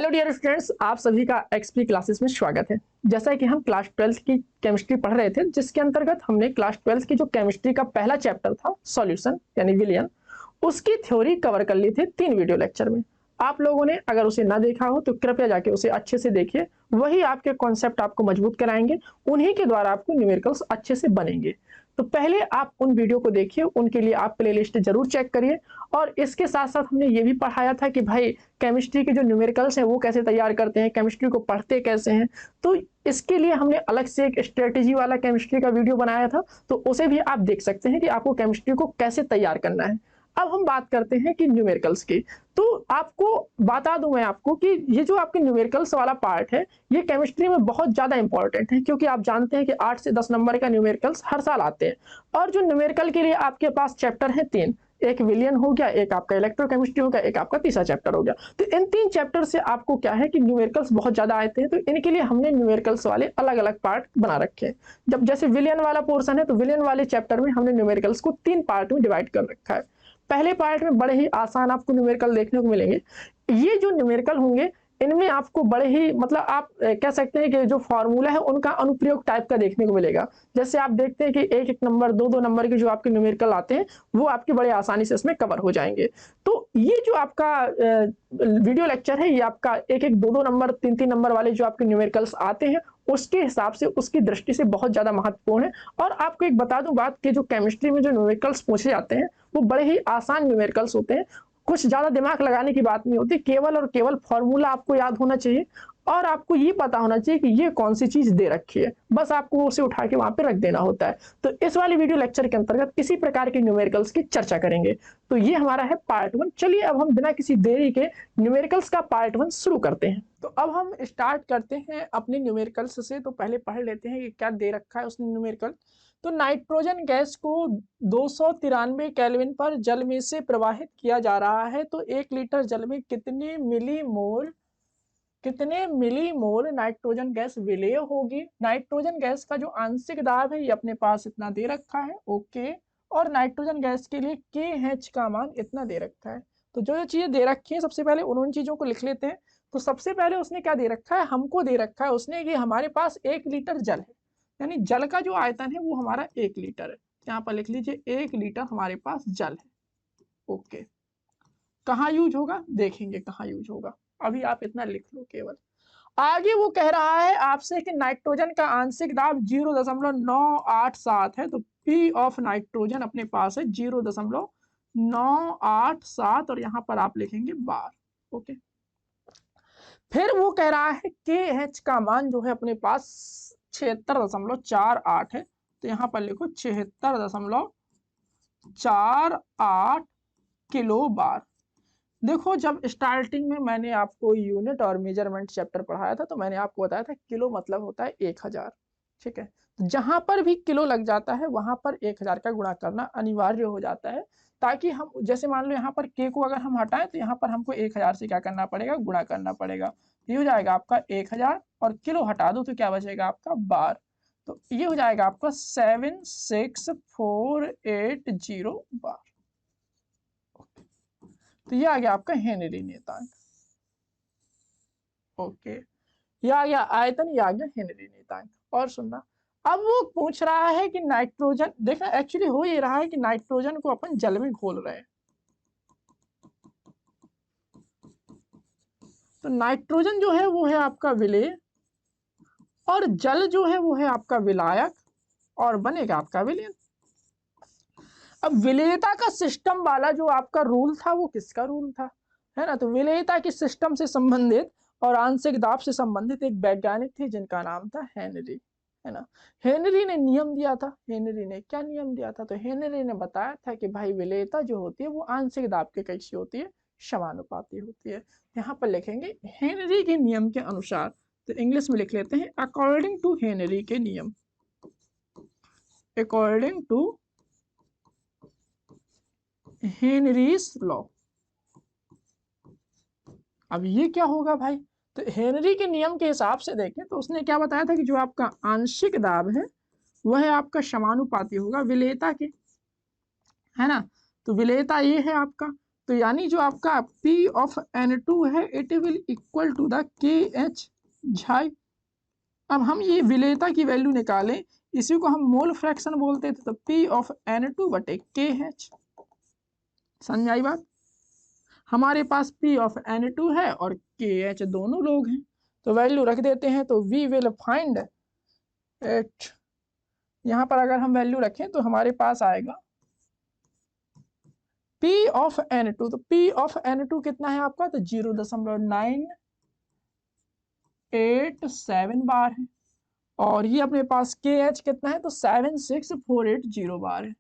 Hello dear students, आप सभी का एक्सपी क्लासेस में स्वागत है। जैसा कि हम क्लास 12 की केमिस्ट्री पढ़ रहे थे, जिसके अंतर्गत हमने क्लास 12 की जो केमिस्ट्री का पहला चैप्टर था सॉल्यूशन यानी विलियन, उसकी थ्योरी कवर कर ली थी 3 वीडियो लेक्चर में। आप लोगों ने अगर उसे ना देखा हो तो कृपया जाके उसे अच्छे से देखिए, वही आपके कॉन्सेप्ट आपको मजबूत कराएंगे, उन्हीं के द्वारा आपको न्यूमेरिकल्स अच्छे से बनेंगे। तो पहले आप उन वीडियो को देखिए, उनके लिए आप प्लेलिस्ट जरूर चेक करिए। और इसके साथ साथ हमने ये भी पढ़ाया था कि भाई केमिस्ट्री के जो न्यूमेरिकल्स हैं वो कैसे तैयार करते हैं, केमिस्ट्री को पढ़ते कैसे हैं। तो इसके लिए हमने अलग से एक स्ट्रेटेजी वाला केमिस्ट्री का वीडियो बनाया था, तो उसे भी आप देख सकते हैं कि आपको केमिस्ट्री को कैसे तैयार करना है। अब हम बात करते हैं कि न्यूमेरिकल्स की। तो आपको बता दूं मैं आपको कि ये जो आपके न्यूमेरिकल्स वाला पार्ट है, ये केमिस्ट्री में बहुत ज़्यादा इंपॉर्टेंट है, क्योंकि आप जानते हैं कि 8 से 10 नंबर का न्यूमेरिकल्स हर साल आते हैं। और जो न्यूमेरिकल के लिए आपके पास चैप्टर है 3, एक विलियन हो गया, एक आपका इलेक्ट्रोकेमिस्ट्री हो गया, एक आपका तीसरा चैप्टर हो गया। तो इन 3 चैप्टर से आपको क्या है कि न्यूमेरिकल्स बहुत ज्यादा आते हैं, तो इनके लिए हमने न्यूमेरिकल्स वाले अलग अलग पार्ट बना रखे हैं। जब जैसे विलियन वाला पोर्शन है, तो विलियन वाले चैप्टर में हमने न्यूमेरिकल्स को 3 पार्ट में डिवाइड कर रखा है। पहले पार्ट में बड़े ही आसान आपको न्यूमेरिकल देखने को मिलेंगे। ये जो न्यूमेरिकल होंगे, इनमें आपको बड़े ही मतलब आप कह सकते हैं कि जो फॉर्मूला है उनका अनुप्रयोग टाइप का देखने को मिलेगा। जैसे आप देखते हैं कि 1-1 नंबर 2-2 नंबर के जो आपके न्यूमेरिकल आते हैं, वो आपके बड़े आसानी से इसमें कवर हो जाएंगे। तो ये जो आपका वीडियो लेक्चर है, ये आपका 1-1 2-2 नंबर 3-3 नंबर वाले जो आपके न्यूमेरिकल्स आते हैं, उसके हिसाब से उसकी दृष्टि से बहुत ज्यादा महत्वपूर्ण है। और आपको एक बता दूं बात कि जो केमिस्ट्री में जो न्यूमेरिकल्स पूछे जाते हैं, वो बड़े ही आसान न्यूमेरिकल्स होते हैं। कुछ ज्यादा दिमाग लगाने की बात नहीं होती, केवल और केवल फॉर्मूला आपको याद होना चाहिए और आपको ये पता होना चाहिए कि ये कौन सी चीज दे रखी है, बस आपको उसे उठा के वहां पे रख देना होता है। तो इस वाले वीडियो लेक्चर के अंतर्गत इसी प्रकार के न्यूमेरिकल्स की चर्चा करेंगे। तो ये हमारा है पार्ट 1। चलिए अब हम बिना किसी देरी के न्यूमेरिकल्स का पार्ट 1 शुरू करते हैं। तो अब हम स्टार्ट करते हैं अपने न्यूमेरिकल्स से। तो पहले पढ़ लेते हैं कि क्या दे रखा है उसने न्यूमेरिकल। तो नाइट्रोजन गैस को 293 केल्विन पर जल में से प्रवाहित किया जा रहा है। तो 1 लीटर जल में कितने मिलीमोल नाइट्रोजन गैस विलेय होगी। नाइट्रोजन गैस का जो आंशिक दाब है ये अपने पास इतना दे रखा है, ओके। और नाइट्रोजन गैस के लिए KH का मान इतना दे रखा है। तो जो चीजें दे रखी है, सबसे पहले उन चीजों को लिख लेते हैं। तो सबसे पहले उसने क्या दे रखा है, हमको दे रखा है उसने कि हमारे पास 1 लीटर जल है, यानी जल का जो आयतन है वो हमारा 1 लीटर है। यहाँ पर लिख लीजिए 1 लीटर हमारे पास जल है, ओके। कहाँ यूज होगा देखेंगे, कहाँ यूज होगा, अभी आप इतना लिख लो केवल। आगे वो कह रहा है आपसे कि नाइट्रोजन का आंशिक दाब 0.987 है। तो पी ऑफ नाइट्रोजन अपने पास है 0.987 और यहाँ पर आप लिखेंगे बार, ओके। फिर वो कह रहा है KH का मान जो है अपने पास 76.48 है। तो यहाँ पर लिखो 76.48 किलो बार। देखो जब स्टार्टिंग में मैंने आपको यूनिट और मेजरमेंट चैप्टर पढ़ाया था, तो मैंने आपको बताया था किलो मतलब होता है 1000, ठीक है। तो जहां पर भी किलो लग जाता है वहां पर 1000 का गुणा करना अनिवार्य हो जाता है, ताकि हम जैसे मान लो यहाँ पर के को अगर हम हटाएं तो यहाँ पर हमको 1000 से क्या करना पड़ेगा, गुणा करना पड़ेगा। ये हो जाएगा आपका 1000 और किलो हटा दो तो क्या बचेगा आपका बार। तो ये हो जाएगा आपका 76480 बार। तो ये आ गया आपका हेनरी नेतांक, ओके। ये आ गया आयतन, ये आ गया हेनरी नेतांक। और सुनना, अब वो पूछ रहा है कि नाइट्रोजन, देखना एक्चुअली हो ये रहा है कि नाइट्रोजन को अपन जल में घोल रहे हैं। तो नाइट्रोजन जो है वो है आपका विलेय और जल जो है वो है आपका विलायक और बनेगा आपका विलयन। अब विलेयता का सिस्टम वाला जो आपका रूल था वो किसका रूल था, है ना। तो विलेयता के सिस्टम से संबंधित और आंशिक दाब से संबंधित एक वैज्ञानिक थे जिनका नाम था हेनरी, है ना। हेनरी ने नियम दिया था। हेनरी ने क्या नियम दिया था, तो हेनरी ने बताया था कि भाई विलेयता जो होती है वो आंशिक दाब के कैसी होती है, समानुपाती होती है। यहाँ पर लिखेंगे हेनरी के नियम के अनुसार। तो इंग्लिश में लिख लेते हैं अकॉर्डिंग टू हेनरी के नियम, अकॉर्डिंग टू हेनरीज लॉ। अब ये क्या होगा भाई, तो हेनरी के नियम के हिसाब से देखें तो उसने क्या बताया था कि जो आपका आंशिक दाब है वह आपका समानुपाती होगा विलेयता के, है ना। तो विलेयता ये है आपका, तो यानी जो आपका P ऑफ N2 है it will equal to the KH chi. अब हम ये विलेयता की वैल्यू निकालें, इसी को हम मोल फ्रैक्शन बोलते थे, तो P ऑफ N2 बटे KH। समझ आई बात? हमारे पास P ऑफ N2 है और KH दोनों लोग हैं, तो वैल्यू रख देते हैं। तो वी विल फाइंड इट, यहाँ पर अगर हम वैल्यू रखें तो हमारे पास आएगा P ऑफ N2, तो P ऑफ N2 कितना है आपका, तो 0.987 बार है, और ये अपने पास KH कितना है, तो 76480 बार है।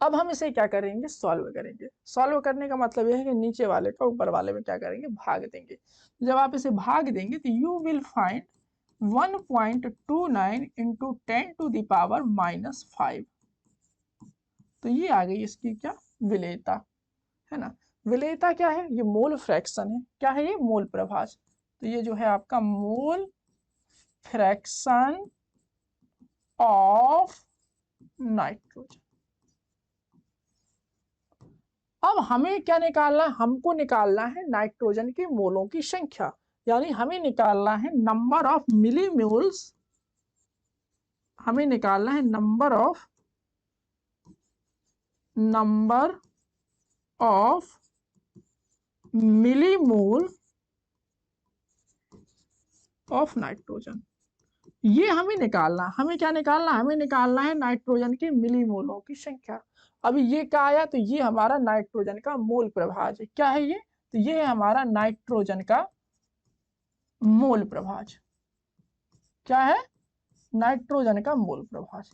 अब हम इसे क्या करेंगे, सॉल्व करेंगे। सॉल्व करने का मतलब यह है कि नीचे वाले का ऊपर वाले में क्या करेंगे, भाग देंगे। जब आप इसे भाग देंगे तो you will find 1.29 into 10 to the power -5, तो ये आ गई इसकी क्या, विलेयता, है ना। विलेयता क्या है, ये मोल फ्रैक्शन है। क्या है ये, मोल प्रभाज। तो ये जो है आपका मोल फ्रैक्शन ऑफ नाइट्रोजन। अब हमें क्या निकालना है, हमको निकालना है नाइट्रोजन के मोलों की संख्या, यानी हमें निकालना है नंबर ऑफ मिलीमोल्स, हमें निकालना है number of millimole of nitrogen. ये हमें निकालना, हमें क्या निकालना, हमें निकालना है नाइट्रोजन के मिलीमोलों की संख्या। अभी ये क्या आया, तो ये हमारा नाइट्रोजन का मोल प्रभाज है। क्या है ये, तो ये है हमारा नाइट्रोजन का मोल प्रभाज। क्या है, नाइट्रोजन का मोल प्रभाज।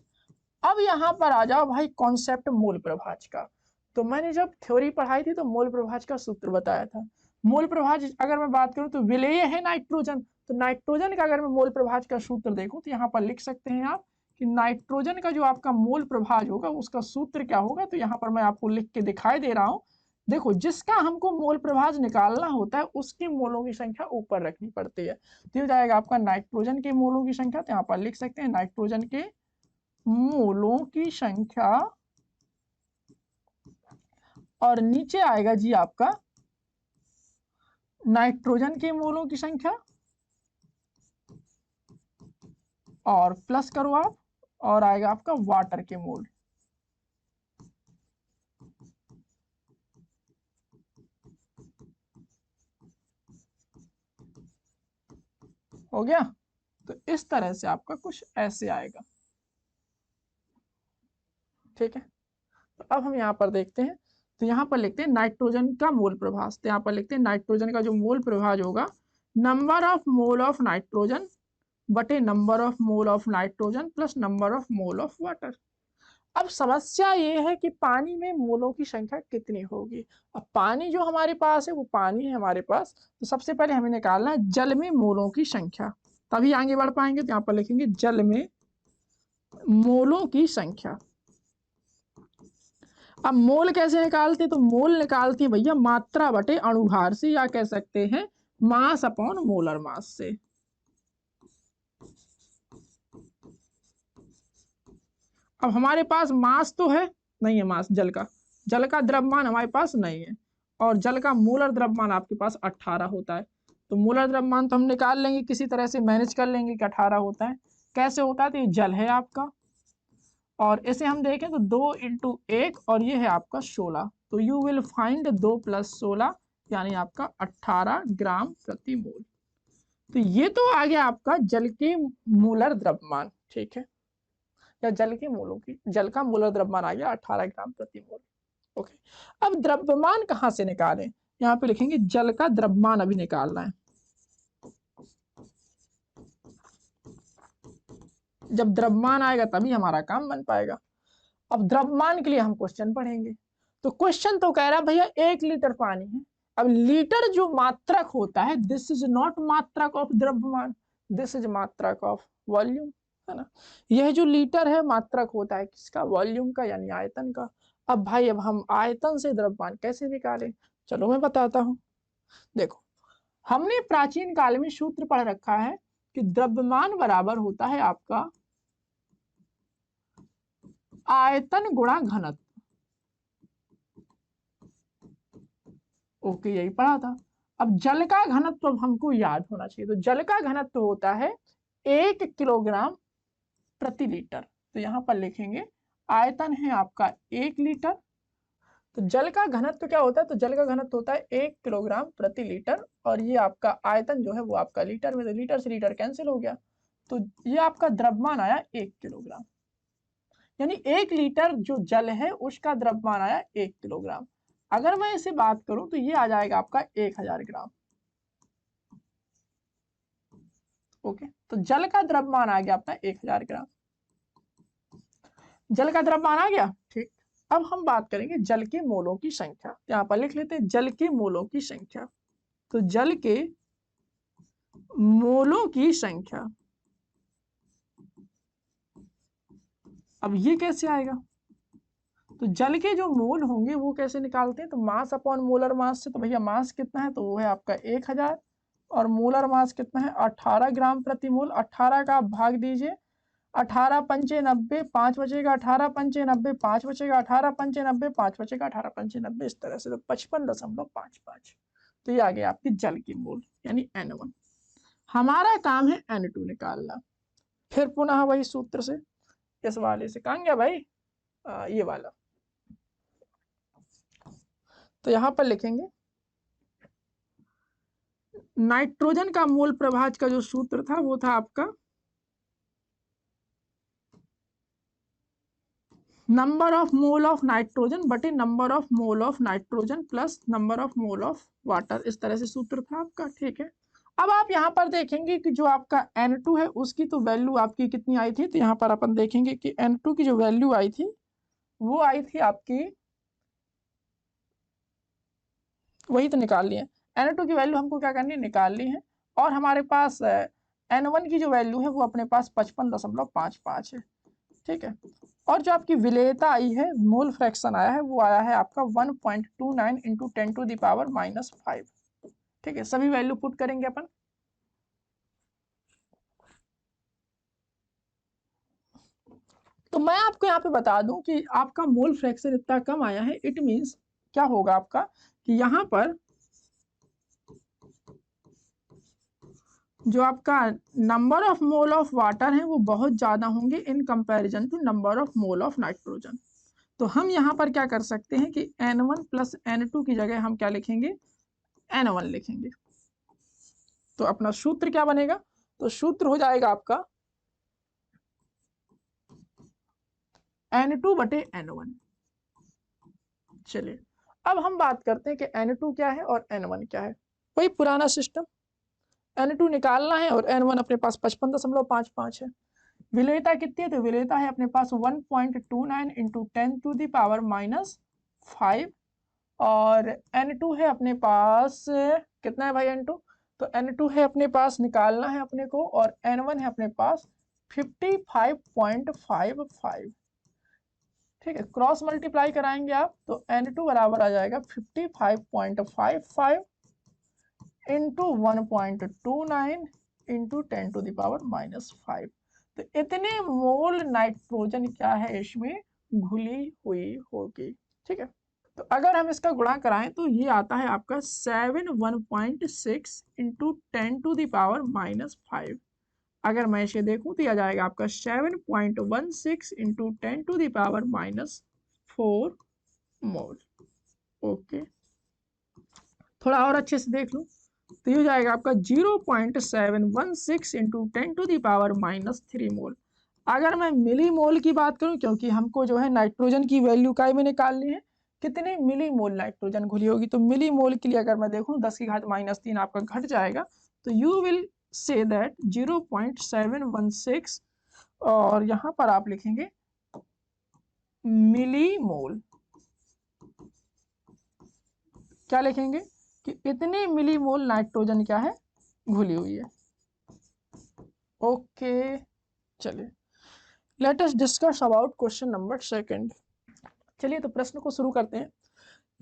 अब यहां पर आ जाओ भाई कॉन्सेप्ट मोल प्रभाज का। तो मैंने जब थ्योरी पढ़ाई थी तो मोल प्रभाज का सूत्र बताया था। मोल प्रभाज अगर मैं बात करूं तो विलेय है नाइट्रोजन, तो नाइट्रोजन का अगर मैं मोल प्रभाज का सूत्र देखूं तो यहाँ पर लिख सकते हैं आप कि नाइट्रोजन का जो आपका मोल प्रभाज होगा उसका सूत्र क्या होगा। तो यहाँ पर मैं आपको लिख के दिखाई दे रहा हूँ। देखो, जिसका हमको मोल प्रभाज निकालना होता है उसके मोलों की संख्या ऊपर रखनी पड़ती है। तो हो जाएगा आपका नाइट्रोजन के मोलों की संख्या, तो यहाँ पर लिख सकते हैं नाइट्रोजन के मोलों की संख्या, और नीचे आएगा जी आपका नाइट्रोजन के मोलों की संख्या, और प्लस करो आप, और आएगा आपका वाटर के मोल। हो गया। तो इस तरह से आपका कुछ ऐसे आएगा, ठीक है। तो अब हम यहाँ पर देखते हैं, तो यहाँ पर लिखते हैं नाइट्रोजन का मोल प्रभाज। तो यहाँ पर लिखते हैं नाइट्रोजन का जो मोल प्रभाज होगा, number of mole of nitrogen बटे number of mole of nitrogen plus number of mole of water. अब समस्या ये है कि पानी में मोलों की संख्या कितनी होगी। अब पानी जो हमारे पास है वो पानी है हमारे पास, तो सबसे पहले हमें निकालना है जल में मोलों की संख्या, तभी आगे बढ़ पाएंगे। तो यहाँ पर लिखेंगे जल में मोलों की संख्या। अब मोल कैसे निकालते, तो मोल निकालते हैं भैया मात्रा बटे अणुभार से, या कह सकते हैं मास अपॉन मोलर मास से। अब हमारे पास मास तो है नहीं है, मास जल का द्रव्यमान हमारे पास नहीं है, और जल का मोलर द्रव्यमान आपके पास 18 होता है। तो मोलर द्रव्यमान तो हम निकाल लेंगे, किसी तरह से मैनेज कर लेंगे कि 18 होता है। कैसे होता है, तो ये जल है आपका, और इसे हम देखें तो 2 इंटू 1, और ये है आपका 16। तो यू विल फाइंड 2 + 16 यानी आपका 18 ग्राम प्रति मोल। तो ये तो आ गया आपका जल के मोलर द्रव्यमान, ठीक है, या जल के मोलों की, जल का मोलर द्रव्यमान आ गया 18 ग्राम प्रति मोल। ओके, अब द्रव्यमान कहां से निकालें, यहाँ पे लिखेंगे जल का द्रव्यमान अभी निकालना है। जब द्रव्यमान आएगा तभी हमारा काम बन पाएगा। अब द्रव्यमान के लिए हम क्वेश्चन पढ़ेंगे। तो क्वेश्चन तो कह रहा है भैया 1 लीटर पानी है। अब लीटर जो मात्रक होता है, दिस इज नॉट मात्रक ऑफ द्रव्यमान, दिस इज मात्रक ऑफ वॉल्यूम, है ना। यह जो लीटर है मात्रक होता है किसका, वॉल्यूम का, यानी आयतन का। अब भाई अब हम आयतन से द्रव्यमान कैसे निकालें, चलो मैं बताता हूं। देखो, हमने प्राचीन काल में सूत्र पढ़ रखा है कि द्रव्यमान बराबर होता है आपका आयतन गुणा घनत्व। ओके, यही पढ़ा था। अब जल का घनत्व अब हमको याद होना चाहिए, तो जल का घनत्व होता है 1 किलोग्राम प्रति लीटर। तो यहाँ पर लिखेंगे आयतन है आपका 1 लीटर, तो जल का घनत्व क्या होता है, तो जल का घनत्व होता है 1 किलोग्राम प्रति लीटर, और ये आपका आयतन जो है वो आपका लीटर में, तो लीटर से लीटर कैंसिल हो गया, तो ये आपका द्रव्यमान आया 1 किलोग्राम, यानी 1 लीटर जो जल है उसका द्रव्यमान आया 1 किलोग्राम। अगर मैं इसे बात करूं तो ये आ जाएगा आपका 1000 ग्राम। ओके, तो जल का द्रव्यमान आ गया अपना 1000 ग्राम, जल का द्रव्यमान आ गया। ठीक, अब हम बात करेंगे जल के मोलों की संख्या। यहाँ पर लिख लेते हैं जल के मोलों की संख्या। तो जल के मोलों की संख्या, अब ये कैसे आएगा, तो जल के जो मोल होंगे वो कैसे निकालते हैं, तो मास अपॉन मोलर मास से। तो भैया मास कितना है, तो वो है आपका 1000, और मोलर मास कितना है 18 ग्राम प्रति मोल। 18 का आप भाग दीजिए, 18 पंचे 90, 5 बचेगा, 18 पंचे 90, 5 बचेगा, 18 पंचे 90, 5 बचेगा, 18 पंचे 90, इस तरह से, तो 55.55। तो ये आ गया आपकी जल की मोल यानी N1। हमारा काम है N2 निकालना। फिर पुनः वही सूत्र से, इस वाले से, कहाँ गया भाई, ये वाला। तो यहां पर लिखेंगे नाइट्रोजन का मोल प्रभाज का जो सूत्र था वो था आपका number of mole of nitrogen बटे number of mole of nitrogen plus number of mole of water, इस तरह से सूत्र था आपका। ठीक है, अब आप यहाँ पर देखेंगे कि जो आपका N2 है उसकी तो वैल्यू आपकी कितनी आई थी, तो यहाँ पर अपन देखेंगे कि N2 की जो वैल्यू आई थी वो आई थी आपकी, वही तो निकाल ली है, N2 की वैल्यू हमको क्या करनी है, निकालनी है। और हमारे पास N1 की जो वैल्यू है वो अपने पास 55.55 है। ठीक है, और जो आपकी विलेयता आई है, मोल फ्रैक्शन आया है, वो आया है आपका 1.29 इंटू 10⁻⁻5। ठीक है, सभी वैल्यू पुट करेंगे अपन। तो मैं आपको यहाँ पे बता दूं कि आपका मोल फ्रैक्शन इतना कम आया है, इट मींस क्या होगा आपका कि यहाँ पर जो आपका number of mole of water है वो बहुत ज्यादा होंगे in comparison to number of mole of nitrogen. तो हम यहाँ पर क्या कर सकते हैं कि N1 प्लस N2 की जगह हम क्या लिखेंगे, N1 लिखेंगे। तो अपना सूत्र क्या बनेगा, तो सूत्र हो जाएगा आपका N2 बटे N1। चलिए, अब हम बात करते हैं कि N2 क्या है और N1 क्या है। वही पुराना सिस्टम, N2 निकालना है और N1 अपने पास 55.55 है। विलेयता कितनी है, तो विलेयता है अपने पास 1.29 इंटू 10⁻⁻5, और N2 है अपने पास कितना है भाई N2, तो N2 है अपने पास निकालना है अपने को, और N1 है अपने पास 55.55। ठीक है, क्रॉस मल्टीप्लाई कराएंगे आप तो N2 बराबर आ जाएगा 55.55 इंटू 1.29 इंटू 10⁻⁻5। तो इतने मोल नाइट्रोजन क्या है इसमें घुली हुई होगी। ठीक है, तो अगर हम इसका गुणा कराएं तो ये आता है आपका 71.6 इंटू 10⁻⁻5। अगर मैं इसे देखूं तो यह आ जाएगा आपका 7.16 इंटू 10⁻⁻4 मोल। ओके, थोड़ा और अच्छे से देख लो तो ये हो जाएगा आपका 0.716 इंटू 10⁻⁻3 मोल। अगर मैं मिली मोल की बात करूं, क्योंकि हमको जो है नाइट्रोजन की वैल्यू काय में निकालनी है, कितने मिली मोल नाइट्रोजन घुली होगी, तो मिली मोल के लिए अगर मैं देखूं 10⁻³ आपका घट जाएगा, तो यू विल से दैट 0.716, और यहां पर आप लिखेंगे मिली मोल। क्या लिखेंगे कि इतने मिली मोल नाइट्रोजन क्या है घुली हुई है। ओके, चलिए let us discuss about question number 2। चलिए तो प्रश्न को शुरू करते हैं।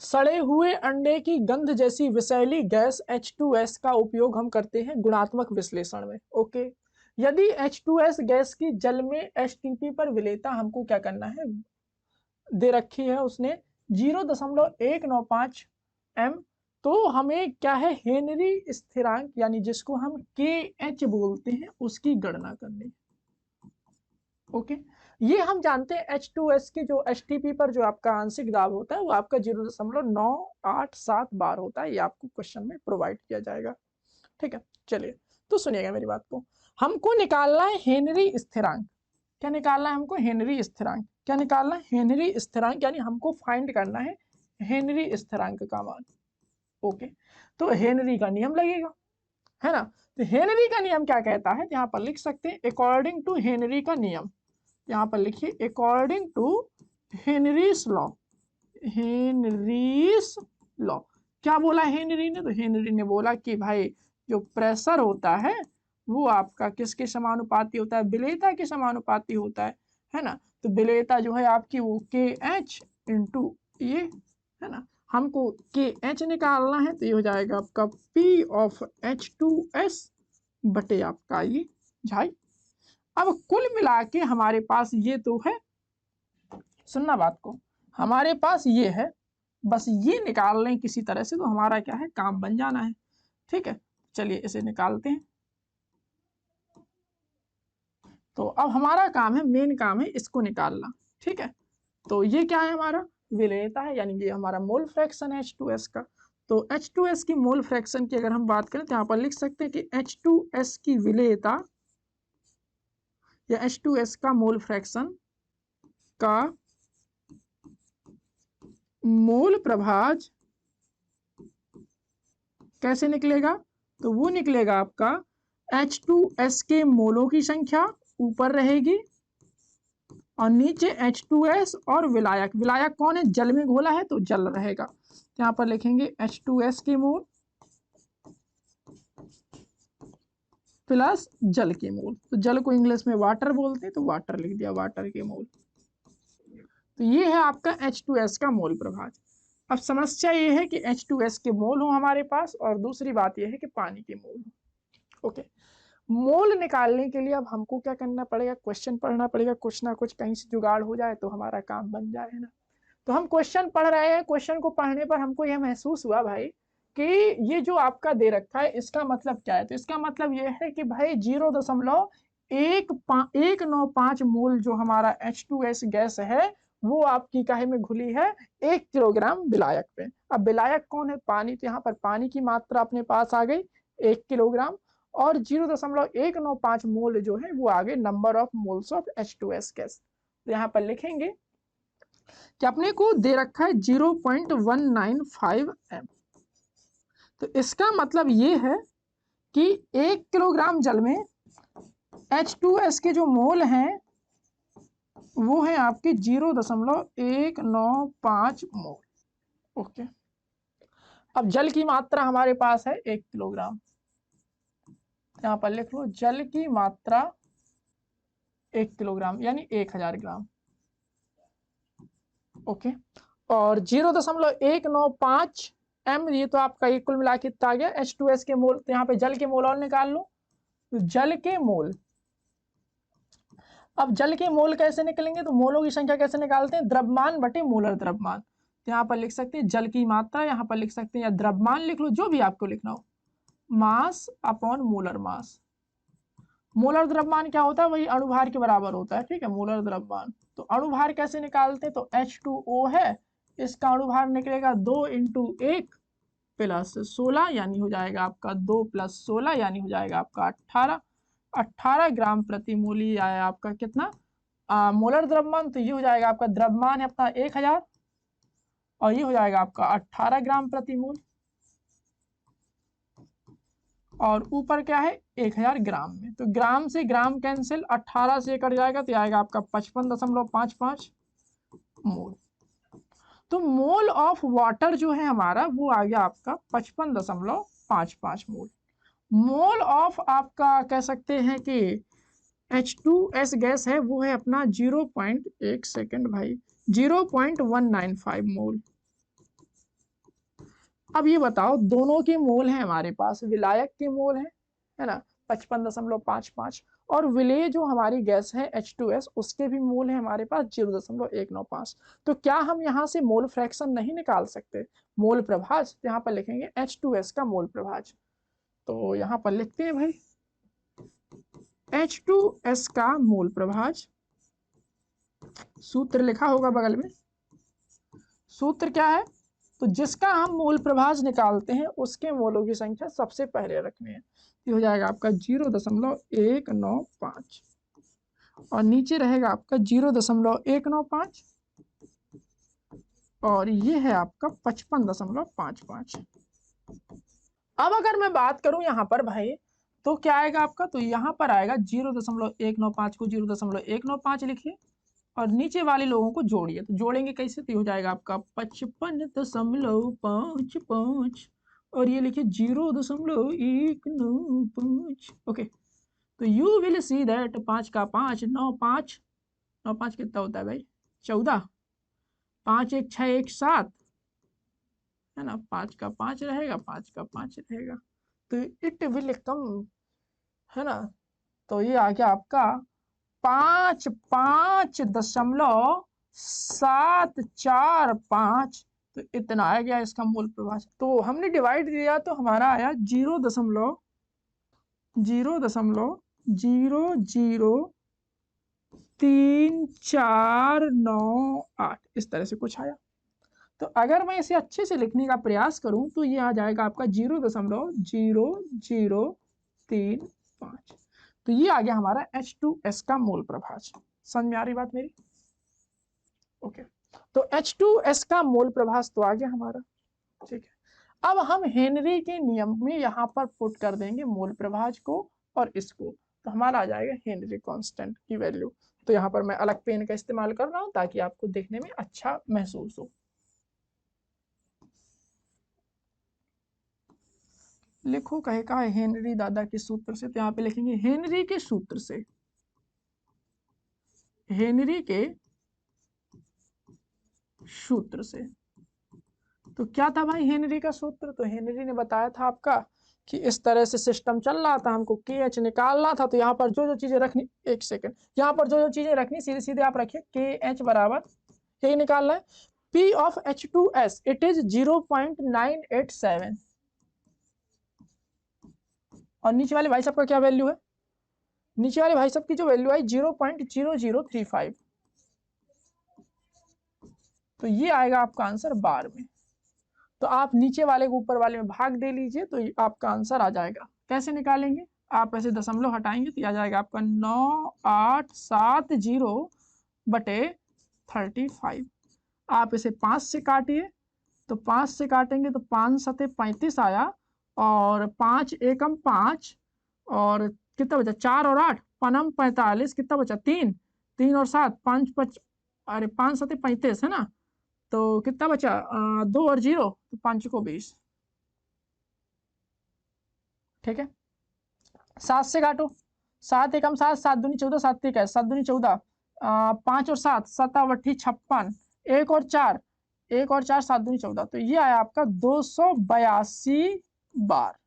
सड़े हुए अंडे की गंध जैसी विषैली गैस H2S का उपयोग हम करते हैं गुणात्मक विश्लेषण में। यदि H2S गैस की जल में H2P पर विलेयता हमको क्या करना है, दे रखी है उसने 0.195 m, तो हमें क्या है हेनरी स्थिरांक यानी जिसको हम KH बोलते हैं उसकी गणना करनी है। ओके, ये हम जानते हैं H2S के जो HTP पर जो आपका आंशिक दाब होता है वो आपका 0.987 बार होता है, ये आपको क्वेश्चन में प्रोवाइड किया जाएगा। ठीक है, चलिए तो सुनिएगा मेरी बात को। हमको निकालना है हेनरी स्थिरांक। क्या निकालना है हमको? हेनरी स्थिरांक। क्या निकालना है? हेनरी स्थिरांक, यानी हमको फाइंड करना है हेनरी स्थिरांक का मान। ओके, तो हेनरी का नियम लगेगा, है ना। तो हेनरी का नियम क्या कहता है, यहाँ पर लिख सकते हैं अकॉर्डिंग टू हेनरी का नियम। यहाँ पर लिखिए according to Henry's law. Henry's law क्या बोला हेनरी ने? तो हेनरी ने बोला कि भाई जो प्रेशर होता है वो आपका किसके समानुपाती होता है? विलेयता के समानुपाती होता है ना। तो विलेयता जो है आपकी वो KH इंटू ये, है ना। हमको KH निकालना है तो ये हो जाएगा आपका P ऑफ H2S बटे आपका ये झाई। अब कुल मिला के हमारे पास ये तो है, सुनना बात को, हमारे पास ये है, बस ये निकाल लें किसी तरह से तो हमारा क्या है काम बन जाना है। ठीक है, चलिए इसे निकालते हैं। तो अब हमारा काम है, मेन काम है इसको निकालना। ठीक है, तो ये क्या है हमारा विलेयता है, यानी ये हमारा मोल फ्रैक्शन है H2S का। तो H2S की मोल फ्रैक्शन की अगर हम बात करें तो यहाँ पर लिख सकते हैं कि H2S की विलेयता या H2S का मोल फ्रैक्शन का मोल प्रभाज कैसे निकलेगा? तो वो निकलेगा आपका H2S के मोलों की संख्या ऊपर रहेगी और नीचे H2S और विलायक। विलायक कौन है? जल में घोला है तो जल रहेगा। तो यहाँ पर लिखेंगे H2S के मोल प्लस जल के मोल। तो जल को इंग्लिश में वाटर बोलते हैं तो वाटर लिख दिया, वाटर के मोल। तो ये है आपका H2S का मोल प्रभाज। अब समस्या ये है कि H2S के मोल हो हमारे पास और दूसरी बात यह है कि पानी के मोल हो। ओके, मोल निकालने के लिए अब हमको क्या करना पड़ेगा? क्वेश्चन पढ़ना पड़ेगा, कुछ ना कुछ कहीं से जुगाड़ हो जाए तो हमारा काम बन जाए, है ना। तो हम क्वेश्चन पढ़ रहे हैं, क्वेश्चन को पढ़ने पर हमको यह महसूस हुआ भाई कि ये जो आपका दे रखा है इसका मतलब क्या है? तो इसका मतलब यह है कि भाई 0.195 मोल जो हमारा H2S गैस है वो आपकी काहे में घुली है? 1 किलोग्राम विलायक पे। अब विलायक कौन है? पानी। तो यहाँ पर पानी की मात्रा अपने पास आ गई 1 किलोग्राम और 0.195 मोल जो है वो आ गए number of moles of H2S gas. तो यहाँ पर लिखेंगे कि अपने को दे रखा है 0.195 m। तो इसका मतलब ये है कि 1 किलोग्राम जल में H2S के जो मोल हैं वो है आपके 0.195 मोल। ओके, अब जल की मात्रा हमारे पास है 1 किलोग्राम। यहाँ पर लिख लो जल की मात्रा 1 किलोग्राम यानी 1000 ग्राम। ओके, और 0.195 m ये तो आपका ये कुल मिला के आ गया H2S के मोल। तो यहाँ पे जल के मोल और निकाल लो। तो जल के मोल, अब जल के मोल कैसे निकलेंगे? तो मोलों की संख्या कैसे निकालते हैं? द्रव्यमान बटे मोलर द्रव्यमान। तो यहाँ पर लिख सकते हैं जल की मात्रा, यहाँ पर लिख सकते हैं या द्रव्यमान लिख लो, जो भी आपको लिखना हो, mass upon molar mass. Molar द्रव्यमान क्या होता है? वही अणुभार के बराबर होता है। ठीक है, मोलर द्रव्यमान। तो अणुभार कैसे निकालते? तो H2O है, इसका अणुभार निकलेगा 2 × 1 प्लस 16 यानी हो जाएगा आपका 2 + 16 यानी हो जाएगा आपका 18 ग्राम प्रति मोल। ये आया आपका कितना मोलर द्रव्यमान। तो ये हो जाएगा आपका द्रव्यमान है अपना 1000 और ये हो जाएगा आपका 18 ग्राम प्रति मोल और ऊपर क्या है 1000 ग्राम में। तो ग्राम से ग्राम कैंसिल, 18 से कट जाएगा तो आएगा आपका 55.55 मोल। तो मोल ऑफ वाटर जो है हमारा वो आ गया आपका 55.55 मोल। मोल ऑफ आपका कह सकते हैं कि H2S गैस है वो है अपना 0.1 सेकेंड भाई 0.195 मोल। अब ये बताओ दोनों के मोल हैं हमारे पास, विलायक के मोल है ना 55.55 और विलेय जो हमारी गैस है H2S उसके भी मोल है हमारे पास 0.195। तो क्या हम यहाँ से मोल फ्रैक्शन नहीं निकाल सकते? मोल प्रभाज, तो यहाँ पर लिखेंगे H2S का मोल प्रभाज। तो यहाँ पर लिखते हैं भाई H2S का मोल प्रभाज, सूत्र लिखा होगा बगल में। सूत्र क्या है? तो जिसका हम मोल प्रभाज निकालते हैं उसके मोलों की संख्या सबसे पहले रखनी है। ये हो जाएगा आपका 0.195 और नीचे रहेगा आपका 0.195 और ये है आपका 55.55। अब अगर मैं बात करूं यहाँ पर भाई तो क्या आएगा आपका? तो यहाँ पर आएगा 0.195 को 0.195 लिखिए और नीचे वाले लोगों को जोड़िए। तो जोड़ेंगे कैसे? तो हो जाएगा आपका 55.55 और ये लिखिए 0.195। ओके, तो यू विल सी दैट 5 का 5 9 5 9 5 कितना होता है भाई? 14। 5 1 6 1 7 है ना, 5 का 5 रहेगा, 5 का 5 रहेगा, तो इट विल कम है ना। तो ये आ गया आपका 5.745। तो इतना आ गया इसका मूल प्रभाज। तो हमने डिवाइड दिया तो हमारा आया 0.0003498 इस तरह से कुछ आया। तो अगर मैं इसे अच्छे से लिखने का प्रयास करूं तो ये आ जाएगा आपका 0.0035। तो ये आ गया हमारा H2S का मोल प्रभाज। समझ में आ रही बात मेरी? ओके, तो H2S का मोल प्रभाज तो आ गया हमारा। ठीक है, अब हम हेनरी के नियम में यहाँ पर पुट कर देंगे मोल प्रभाज को और इसको, तो हमारा आ जाएगा हेनरी कांस्टेंट की वैल्यू। तो यहाँ पर मैं अलग पेन का इस्तेमाल कर रहा हूँ ताकि आपको देखने में अच्छा महसूस हो। लिखो कहे का है हेनरी दादा के सूत्र से, तो यहाँ पे लिखेंगे हेनरी के सूत्र से। हेनरी के सूत्र से तो क्या था भाई हेनरी का सूत्र? तो हेनरी ने बताया था आपका कि इस तरह से सिस्टम चल रहा था, हमको KH निकालना था। तो यहाँ पर जो जो चीजें रखनी, एक सेकंड, यहाँ पर जो जो चीजें रखनी सीधे सीधे आप रखिए। KH बराबर यही निकालना है, P of H2S it is 0.987 और नीचे वाले भाई साहब का क्या वैल्यू है? नीचे वाले भाई साहब की जो वैल्यू है 0.0035। तो ये आएगा आपका आंसर बार में। तो आप नीचे वाले को ऊपर वाले में भाग दे लीजिए तो आपका आंसर आ जाएगा। कैसे निकालेंगे? आप ऐसे दशमलव हटाएंगे तो आ जाएगा आपका 9870/35। आप इसे 5 से काटिए, तो 5 से काटेंगे तो 5 सते 35 आया और 5 एकम 5 और कितना बचा? 4 और 8 पनम 45, कितना बचा? 3 3 और 7 5 5, अरे 5 सते 35 है ना, तो कितना बचा? 2 और 0 तो 5 को 20। ठीक है, 7 से काटो, 7 एकम 7 7 दूनी 14 7 3 7 दूनी 14 5 और 7 7 अट्ठी 56 1 और 4 1 और 4 7 दूनी 14। तो ये आया आपका 282 बार।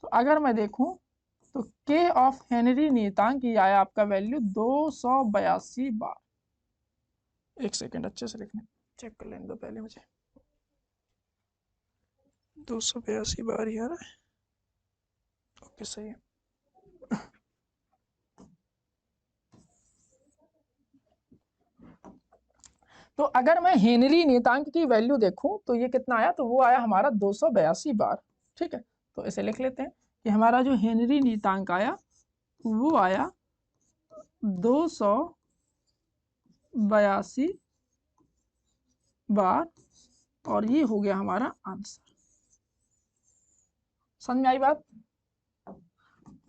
तो अगर मैं देखूं तो K ऑफ हेनरी नियतांक ये आया आपका वैल्यू 282 बार। एक सेकेंड अच्छे से लिखने चेक कर लेने दो पहले मुझे। 282 बार ही आ रहा है। ओके सही है। तो अगर मैं हेनरी नियतांक की वैल्यू देखूं तो ये कितना आया? तो वो आया हमारा 282 बार। ठीक है, तो इसे लिख लेते हैं कि हमारा जो हेनरी नियतांक आया वो आया 282 बार और ये हो गया हमारा आंसर। समझ में आई बात?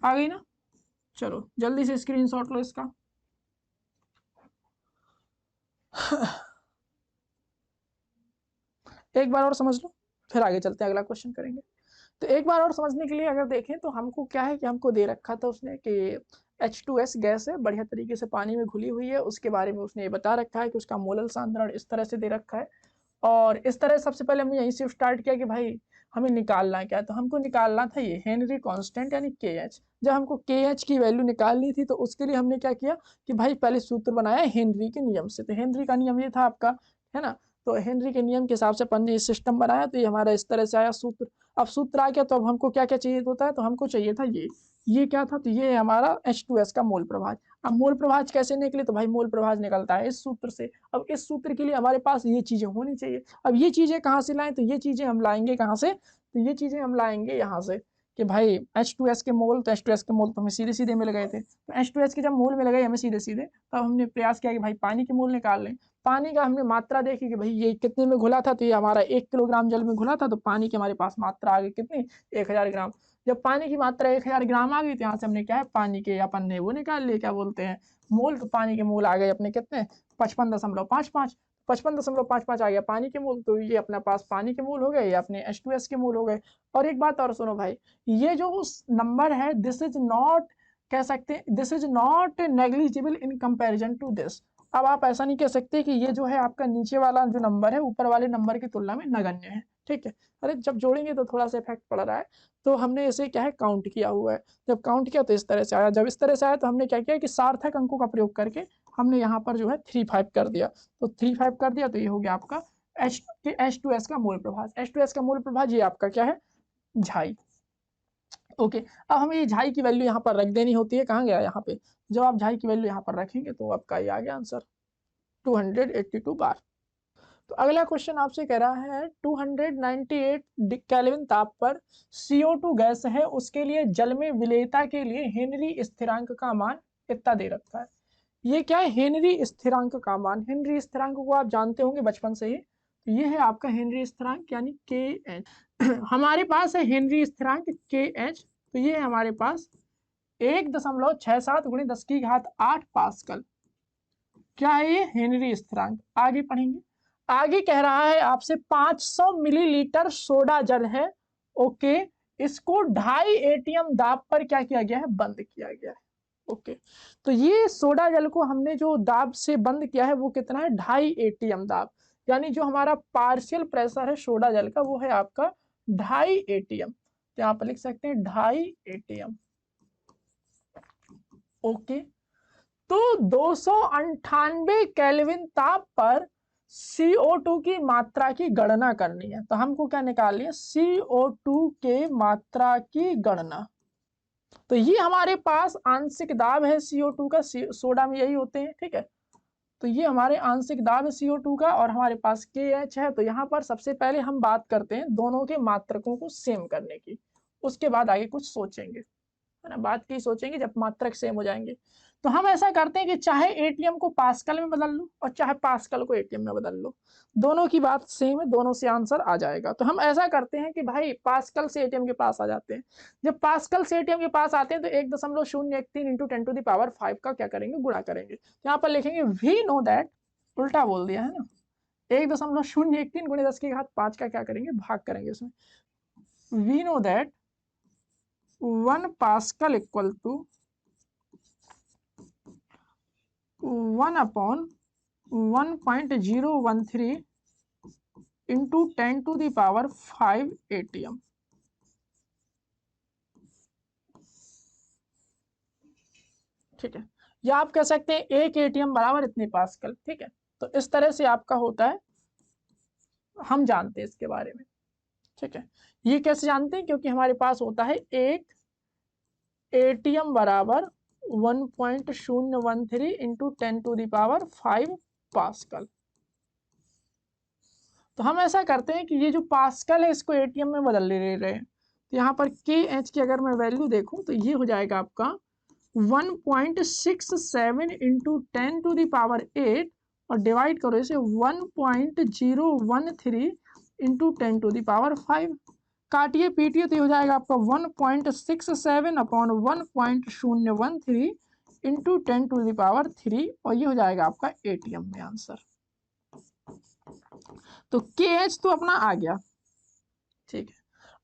आ गई ना? चलो जल्दी से स्क्रीनशॉट लो इसका। एक बार और समझ लो फिर आगे चलते हैं, अगला क्वेश्चन करेंगे। तो एक बार और समझने के लिए अगर देखें तो हमको क्या है कि हमको दे रखा था उसने कि H2S गैस है, बढ़िया तरीके से पानी में घुली हुई है, उसके बारे में उसने ये बता रखा है कि उसका मोलल सांद्रण इस तरह से दे रखा है। और इस तरह सबसे पहले हमने यहीं से स्टार्ट किया कि भाई हमें निकालना क्या है। तो हमको निकालना था ये हेनरी कांस्टेंट यानी KH। जब हमको KH की वैल्यू निकालनी थी तो उसके लिए हमने क्या किया कि भाई पहले सूत्र बनाया हेनरी के नियम से। तो हेनरी का नियम ये था आपका, है ना। तो हेनरी के नियम के हिसाब से अपन ने सिस्टम बनाया, तो ये हमारा इस तरह से आया सूत्र। अब सूत्र आ गया तो अब हमको क्या क्या चाहिए होता है, तो हमको चाहिए था ये क्या था, तो ये हमारा H2S का मोल प्रभाज। अब मोल प्रभाज कैसे निकले, तो भाई मोल प्रभाज निकलता है इस सूत्र से। अब इस सूत्र के लिए हमारे पास ये चीजें होनी चाहिए। अब ये चीजें कहाँ से लाएं, तो ये चीजें हम लाएंगे कहाँ से, तो ये चीजें हम लाएंगे यहाँ से कि भाई H2S के मोल, तो H2S के मोल तो हमें सीधे सीधे मिल गए थे। तो H2S के जब मोल मिल गए हमें सीधे सीधे, तब हमने प्रयास किया कि भाई पानी के मोल निकाल लें। पानी का हमने मात्रा देखी कि भाई ये कितने में घुला था, तो ये हमारा 1 किलोग्राम जल में घुला था, तो पानी की हमारे पास मात्रा आ गई कितनी, 1000 ग्राम। जब पानी की मात्रा 1000 ग्राम आ गई तो यहाँ से हमने क्या है, पानी के अपन ने वो निकाल लिए, क्या बोलते हैं, मोल। तो पानी के मोल आ गए अपने कितने, 55.55। 55.55 आ गया पानी के मोल, तो ये अपने पास पानी के मोल हो गए, ये अपने H2S के मोल हो गए। और एक बात और सुनो भाई, ये जो नंबर है, दिस इज नॉट, कह सकते हैं this is not negligible in comparison to this. अब आप ऐसा नहीं कह सकते कि ये जो है आपका नीचे वाला जो नंबर है ऊपर वाले नंबर की तुलना में नगण्य है, ठीक है। अरे जब जोड़ेंगे तो थोड़ा सा इफेक्ट पड़ रहा है, तो हमने इसे क्या है, काउंट किया हुआ है। जब काउंट किया तो इस तरह से आया, जब इस तरह से आया तो हमने क्या किया कि सार्थक अंकों का प्रयोग करके हमने यहाँ पर जो है 3-5 कर दिया। तो 3-5 कर दिया तो ये हो गया आपका H2S का मूल प्रभाज। H2S का मूल प्रभाज ये आपका क्या है, झाई। ओके, अब हमें ये झाई की वैल्यू यहाँ पर रख देनी होती है, कहाँ गया यहाँ पे, जब आप झाई की वैल्यू यहाँ पर रखेंगे तो आपका ये आ गया आंसर 282 बार। तो अगला क्वेश्चन आपसे कह रहा है 298 केल्विन ताप पर CO2 गैस है, उसके लिए जल में विलेयता के लिए हेनरी स्थिरांक का मान कितना दे रखा है। ये क्या है, हेनरी स्थिरांक का मान। हेनरी स्थिरांक को आप जानते होंगे बचपन से ही, तो ये है आपका हेनरी स्थिरांक यानी KH। हमारे पास है हेनरी स्थिरांक KH, तो ये है हमारे पास 1.67 × 10⁸ पास्कल। क्या है ये, हेनरी स्थिरांक। आगे पढ़ेंगे, आगे कह रहा है आपसे 500 मिलीलीटर सोडा जल है, ओके, इसको 2.5 ATM दाब पर क्या किया गया है, बंद किया गया है। ओके, तो ये सोडा जल को हमने जो दाब से बंद किया है वो कितना है, 2.5 ATM दाब, यानी जो हमारा पार्शियल प्रेशर है सोडा जल का वो है आपका 2.5 ATM। तो यहाँ पर लिख सकते हैं 2.5 ATM। ओके, तो 298 केल्विन ताप पर CO2 की मात्रा की गणना करनी है। तो हमको क्या निकालनी है, CO2 के मात्रा की गणना। तो ये हमारे पास आंशिक दाब है CO2 का, सोडा में यही होते हैं, ठीक है। तो ये हमारे आंशिक दाब है CO2 का, और हमारे पास KH है। तो यहाँ पर सबसे पहले हम बात करते हैं दोनों के मात्रकों को सेम करने की, उसके बाद आगे कुछ सोचेंगे, है ना, बात की सोचेंगे जब मात्रक सेम हो जाएंगे। तो हम ऐसा करते हैं कि चाहे एटीएम को पास्कल में बदल लो और चाहे पास्कल को एटीएम में बदल लो, दोनों की बात सेम है, दोनों से आंसर आ जाएगा। तो हम ऐसा करते हैं कि भाई पास्कल से एटीएम के पास आ जाते हैं। जब पास्कल से एटीएम के पास आते हैं तो 1.013 × 10⁵ का क्या करेंगे, गुणा करेंगे। तो यहाँ पर लिखेंगे वी नो दैट, उल्टा बोल दिया है ना, 1.013 × 10⁵ का क्या करेंगे, भाग करेंगे उसमें। We know that 1 pascal equal to 1/1013 into 10⁵ ATM। ठीक है, या आप कह सकते हैं 1 ATM बराबर इतने पास्कल, ठीक है। तो इस तरह से आपका होता है, हम जानते हैं इसके बारे में, ठीक है। ये कैसे जानते हैं, क्योंकि हमारे पास होता है 1 ATM बराबर 1.013 into 10⁵ पास्कल। तो हम ऐसा करते हैं कि ये जो पास्कल है इसको एटीएम में बदल ले रहे हैं। तो यहाँ पर KH की अगर मैं वैल्यू देखूं तो ये हो जाएगा आपका 1.67 into 10⁸ और डिवाइड करो इसे 1.013 into 10⁵। काटिए पीटिए तो ये हो जाएगा आपका 1.67 अपॉन 1.013 into 10⁵, और ये हो जाएगा आपका एटीएम में आंसर। तो KH तो अपना आ गया, ठीक है।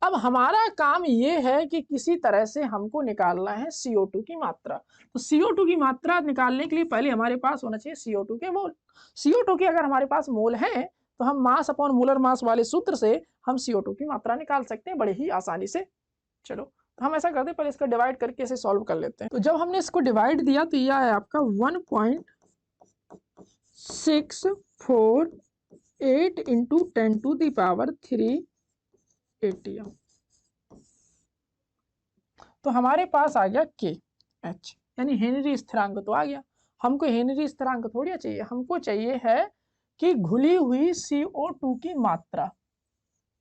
अब हमारा काम ये है कि किसी तरह से हमको निकालना है CO2 की मात्रा। तो CO2 की मात्रा निकालने के लिए पहले हमारे पास होना चाहिए CO2 के मोल। CO2 के अगर हमारे पास मोल है तो हम मास अपॉन मोलर मास वाले सूत्र से हम CO2 की मात्रा निकाल सकते हैं बड़े ही आसानी से। चलो तो हम ऐसा करते हैं, पहले इसका डिवाइड करके इसे सॉल्व कर लेते हैं। तो जब हमने इसको डिवाइड दिया तो यह है आपका 1.648 इंटू 10⁻³ ATM। तो हमारे पास आ गया KH, यानी हेनरी स्थिरांक तो आ गया। हमको हेनरी स्थिरांक थोड़ी चाहिए, हमको चाहिए है कि घुली हुई CO2 की मात्रा।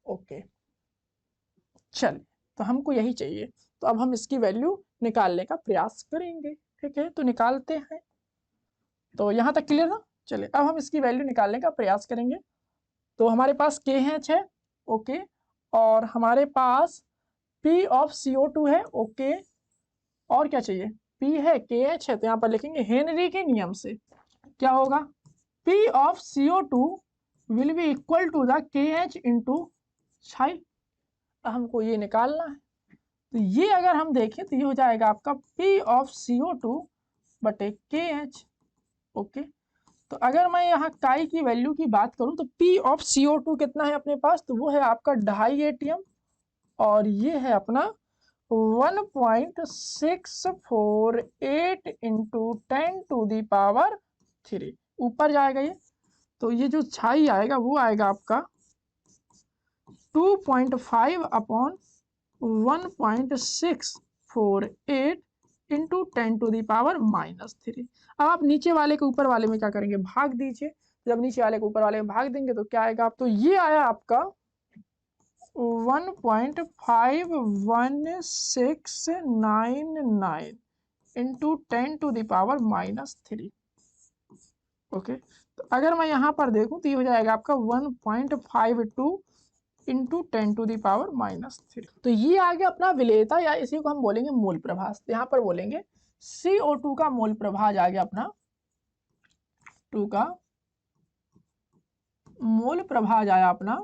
ओके, चल, तो हमको यही चाहिए। तो अब हम इसकी वैल्यू निकालने का प्रयास करेंगे। ठीक है, तो निकालते हैं। तो यहां तक क्लियर ना? चलिए, अब हम इसकी वैल्यू निकालने का प्रयास करेंगे। तो हमारे पास KH है, ओके, और हमारे पास P ऑफ CO2 है, ओके, और क्या चाहिए? P है, KH है, तो यहाँ पर लिखेंगे हेनरी के नियम से क्या होगा? P of CO2 will be equal to the KH into chi. हमको ये निकालना है। तो ये अगर हम देखें तो ये हो जाएगा आपका P ऑफ CO2 बटे KH। ओके, तो अगर मैं यहाँ काई की वैल्यू की बात करूं तो P ऑफ CO2 कितना है अपने पास? तो वो है आपका 2.5 ATM, और ये है अपना 1.648 इंटू 10⁻³ ऊपर जाएगा ये। तो ये जो छाई आएगा वो आएगा आपका 2.5 अपॉन 1.648 इंटू 10⁻⁻3। अब आप नीचे वाले के ऊपर वाले में क्या करेंगे? भाग दीजिए। जब नीचे वाले को ऊपर वाले में भाग देंगे तो क्या आएगा? तो ये आया आपका 1.51699 इंटू 10⁻⁻3। ओके, तो अगर मैं यहाँ पर देखूं तो ये हो जाएगा आपका 1.52 इंटू 10⁻⁻3। तो ये आ गया अपना विलेयता, या इसी को हम बोलेंगे मोल प्रभाज। यहाँ पर बोलेंगे CO2 का मोल प्रभाज आ गया अपना, 2 का मोल प्रभाज आया अपना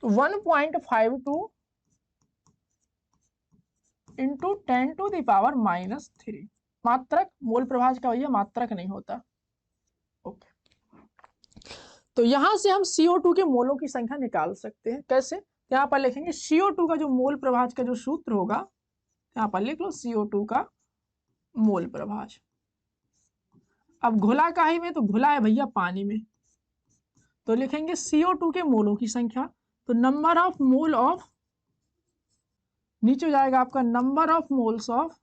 1.52 इंटू 10⁻⁻3। मात्रक, मोल प्रभाज का भैया मात्रक नहीं होता। ओके, तो यहां से हम CO2 के मोलों की संख्या निकाल सकते हैं। कैसे? यहाँ पर लिखेंगे CO2 का जो मोल प्रभाज का जो सूत्र होगा, यहाँ पर लिख लो CO2 का मोल प्रभाज। अब घुला काहे में? तो घुला है भैया पानी में, तो लिखेंगे CO2 के मोलों की संख्या। तो नंबर ऑफ मोल ऑफ, नीचे हो जाएगा आपका नंबर ऑफ मोल्स ऑफ।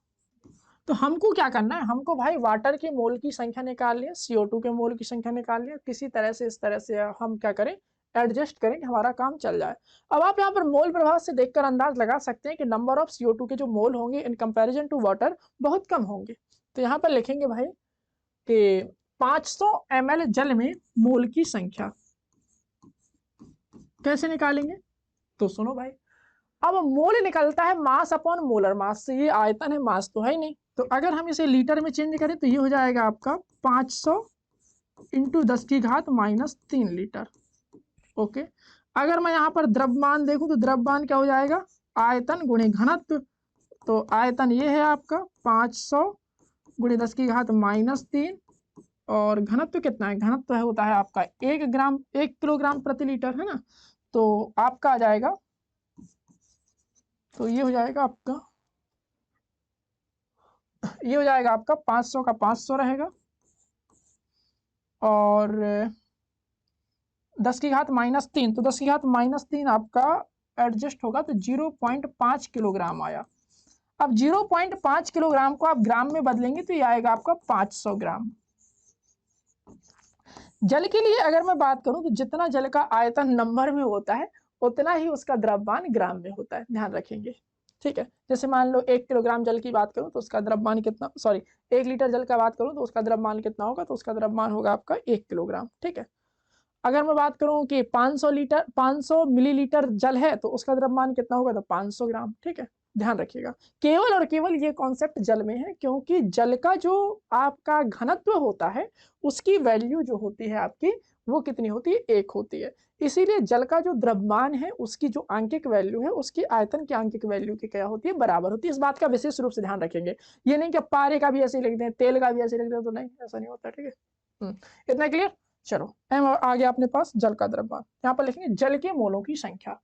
तो हमको क्या करना है? हमको भाई वाटर के मोल की संख्या निकाल लिया, CO2 के मोल की संख्या निकाल लिया। किसी तरह से, इस तरह से हम क्या करें? एडजस्ट करें कि हमारा काम चल जाए। अब आप यहाँ पर मोल प्रभाव से देखकर अंदाज लगा सकते हैं कि नंबर ऑफ CO2 के जो मोल होंगे इन कंपैरिजन टू वाटर बहुत कम होंगे। तो यहाँ पर लिखेंगे भाई कि 500 ml जल में मोल की संख्या कैसे निकालेंगे? तो सुनो भाई, अब मोल निकलता है मास अपॉन मोलर मास से। ये आयतन है, मास तो है ही नहीं। तो अगर हम इसे लीटर में चेंज करें तो ये हो जाएगा आपका 500 इंटू 10⁻³ लीटर। ओके, अगर मैं यहाँ पर द्रव्यमान देखूं तो द्रव्यमान क्या हो जाएगा? आयतन गुणे घनत्व। तो आयतन ये है आपका 500 गुणे 10⁻³ और घनत्व कितना है? घनत्व होता है आपका 1 किलोग्राम प्रति लीटर, है ना? तो आपका आ जाएगा, तो ये हो जाएगा आपका, ये हो जाएगा आपका 500 का 500 रहेगा, और 10⁻³ तो 10⁻³ आपका एडजस्ट होगा तो 0.5 किलोग्राम आया। अब 0.5 किलोग्राम को आप ग्राम में बदलेंगे तो ये आएगा आपका 500 ग्राम। जल के लिए अगर मैं बात करूं तो जितना जल का आयतन नंबर में होता है उतना ही उसका द्रव्यमान ग्राम में होता है, ध्यान रखेंगे। ठीक है, जैसे मान लो 1 किलोग्राम जल की बात करूं तो उसका द्रव्यमान कितना, सॉरी 1 लीटर जल का बात करूं तो उसका द्रव्यमान कितना होगा? तो उसका द्रव्यमान होगा आपका 1 किलोग्राम। ठीक है, अगर मैं बात करूं कि 500 मिलीलीटर जल है तो उसका द्रव्यमान कितना होगा? तो 500 ग्राम। ठीक है, ध्यान रखिएगा। केवल और केवल ये कॉन्सेप्ट जल में है, क्योंकि जल का जो आपका घनत्व होता है उसकी वैल्यू जो होती है आपकी वो कितनी होती है? 1 होती है। इसीलिए जल का जो द्रव्यमान है उसकी जो आंकिक वैल्यू है उसकी आयतन की आंकिक वैल्यू की क्या होती है? बराबर होती है। इस बात का विशेष रूप से ध्यान रखेंगे। ये नहीं कि पारे का भी ऐसे लिख दें, तेल का भी ऐसे लिख दें, तो नहीं, ऐसा नहीं होता। ठीक है, इतना क्लियर? चलो, एम आ गया अपने पास जल का द्रव्यमान। यहाँ पर लिखेंगे जल के मोलों की संख्या।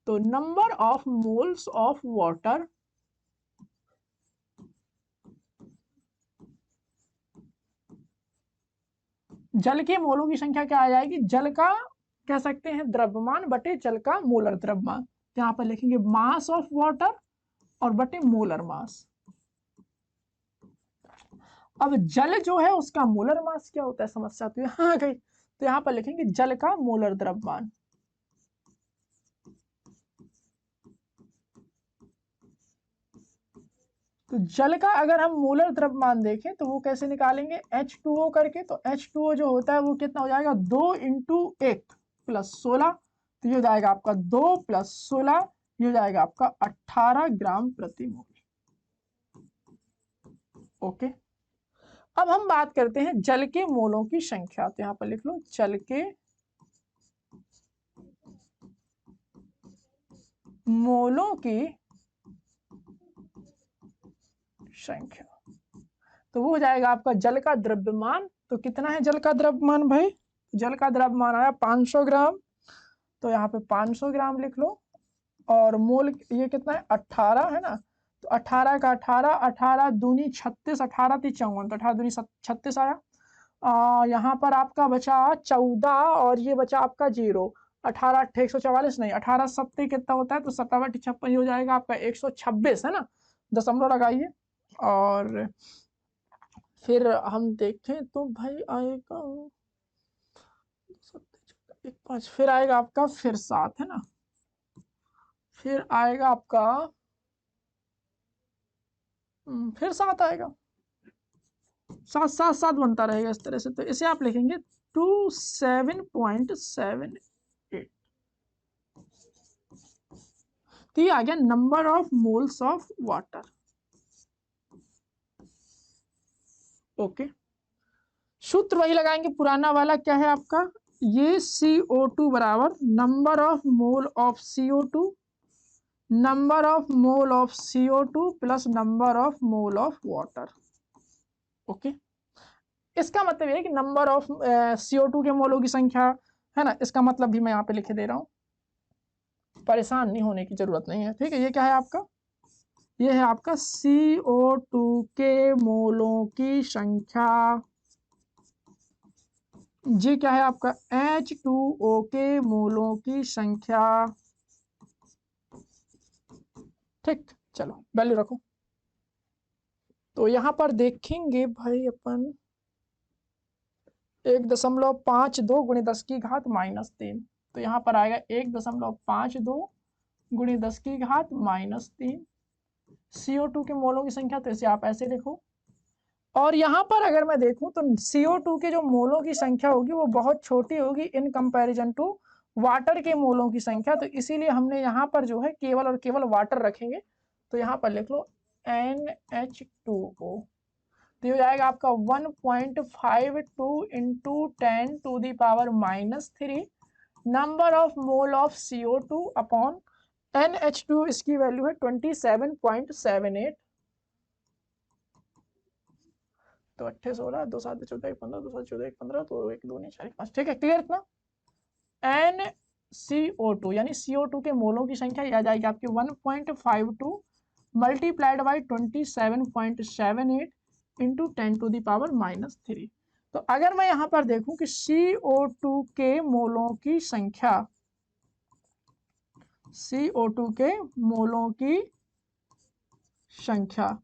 तो number of moles of water जल के मोलों की संख्या क्या आ जाएगी, जल का कह सकते हैं द्रव्यमान बटे जल का मोलर द्रव्यमान। यहाँ पर लिखेंगे मास ऑफ वाटर और बटे मोलर मास। अब जल जो है उसका मोलर मास क्या होता है समस्या तो यहाँ आ गई, तो यहाँ पर लिखेंगे जल का मोलर द्रव्यमान। तो जल का अगर हम मोलर द्रव्यमान देखें तो वो कैसे निकालेंगे, H2O करके। तो H2O जो होता है वो कितना हो जाएगा, 2 × 1 + 16, तो ये हो जाएगा आपका 2 + 16, ये हो जाएगा आपका 18 ग्राम प्रति मोल। ओके, अब हम बात करते हैं जल के मोलों की संख्या। तो यहाँ पर लिख लो जल के मोलों की संख्या, तो वो हो जाएगा आपका जल का द्रव्यमान। तो कितना है जल का द्रव्यमान भाई, जल का द्रव्यमान आया 500 ग्राम, तो यहाँ पे 500 ग्राम लिख लो। और मोल ये कितना है 18 है ना, तो 18 का 18, 18 दूनी 36, 18 × 3 = 54, तो 18 दूनी 36 आया। यहाँ पर आपका बचा 14 और ये बचा आपका 0, 18 × 8 = 144 नहीं, 18 × 7 कितना होता है, तो 17 × 56 हो जाएगा आपका 126 है ना, दशमलव लगाइए। और फिर हम देखें तो भाई आएगा 5, फिर आएगा आपका फिर 7 है ना, फिर आएगा आपका फिर 7 आएगा, 7 7 7 बनता रहेगा इस तरह से। तो इसे आप लिखेंगे 27.78। तो ये आ गया number of moles of water. Okay, सूत्र वही लगाएंगे पुराना वाला, क्या है आपका, ये CO2 बराबर number of mole of CO2, number of mole of CO2 plus number of mole of water. Okay, इसका मतलब है कि नंबर ऑफ CO2 के मोलों की संख्या है ना, इसका मतलब भी मैं यहाँ पे लिखे दे रहा हूँ, परेशान नहीं होने की जरूरत नहीं है। ठीक है, ये क्या है आपका, ये है आपका CO2 के मोलों की संख्या, जी क्या है आपका H2O के मोलों की संख्या। ठीक, चलो वैल्यू रखो। तो यहां पर देखेंगे भाई अपन 1.52 × 10⁻³ तो यहाँ पर आएगा 1.52 × 10⁻³ CO2 के मोलों की संख्या। तो इसे आप ऐसे देखो, और यहाँ पर अगर मैं देखूं तो CO2 के जो मोलों की संख्या होगी वो बहुत छोटी होगी इन कंपैरिजन टू वाटर के मोलों की संख्या। तो इसीलिए हमने यहाँ पर जो है केवल और केवल वाटर रखेंगे। तो यहाँ पर लिख लो NH2O, तो हो जाएगा आपका 1.52 × 10⁻³ number of mole of CO2 upon NH2, इसकी वैल्यू है 27.78। तो 8 16 2 7 14 15 2 7 14 15, तो 1 2 नहीं 4 5। ठीक है, क्लियर इतना। NCO2 यानी CO2 के मोलों की संख्या आ जाएगी आपकी 1.52 मल्टीप्लाइड बाई 27.78 × 10⁻³ तो अगर मैं यहां पर देखूं कि CO2 के मोलों की संख्या, CO2 के मोलों की संख्या,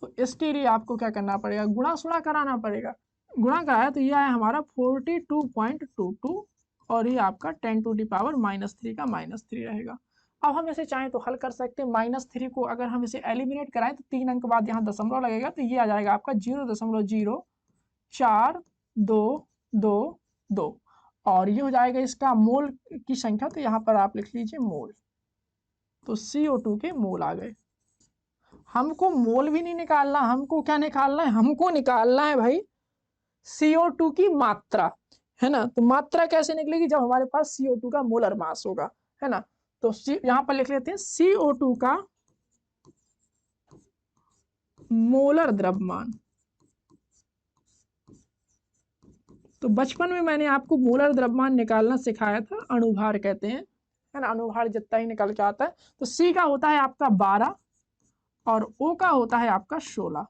तो इसके लिए आपको क्या करना पड़ेगा, गुणा सुणा कराना पड़ेगा। गुणा कराया तो ये आया हमारा 42.22 और ये आपका 10⁻³ का -3 रहेगा। अब हम इसे चाहें तो हल कर सकते हैं। -3 को अगर हम इसे एलिमिनेट कराएं तो 3 अंक बाद यहाँ दशमलव लगेगा, तो ये आ जाएगा आपका 0.04222 और ये हो जाएगा इसका मोल की संख्या। तो यहाँ पर आप लिख लीजिए मोल। तो CO2 के मोल आ गए। हमको मोल भी नहीं निकालना, हमको क्या निकालना है, हमको निकालना है भाई CO2 की मात्रा, है ना। तो मात्रा कैसे निकलेगी, जब हमारे पास CO2 का मोलर मास होगा, है ना। तो यहां पर लिख लेते हैं CO2 का मोलर द्रव्यमान। तो बचपन में मैंने आपको मोलर द्रव्यमान निकालना सिखाया था, अणुभार कहते हैं, है ना, अनुभार जितना ही निकल के आता है। तो सी का होता है आपका 12 और ओ का होता है आपका 16।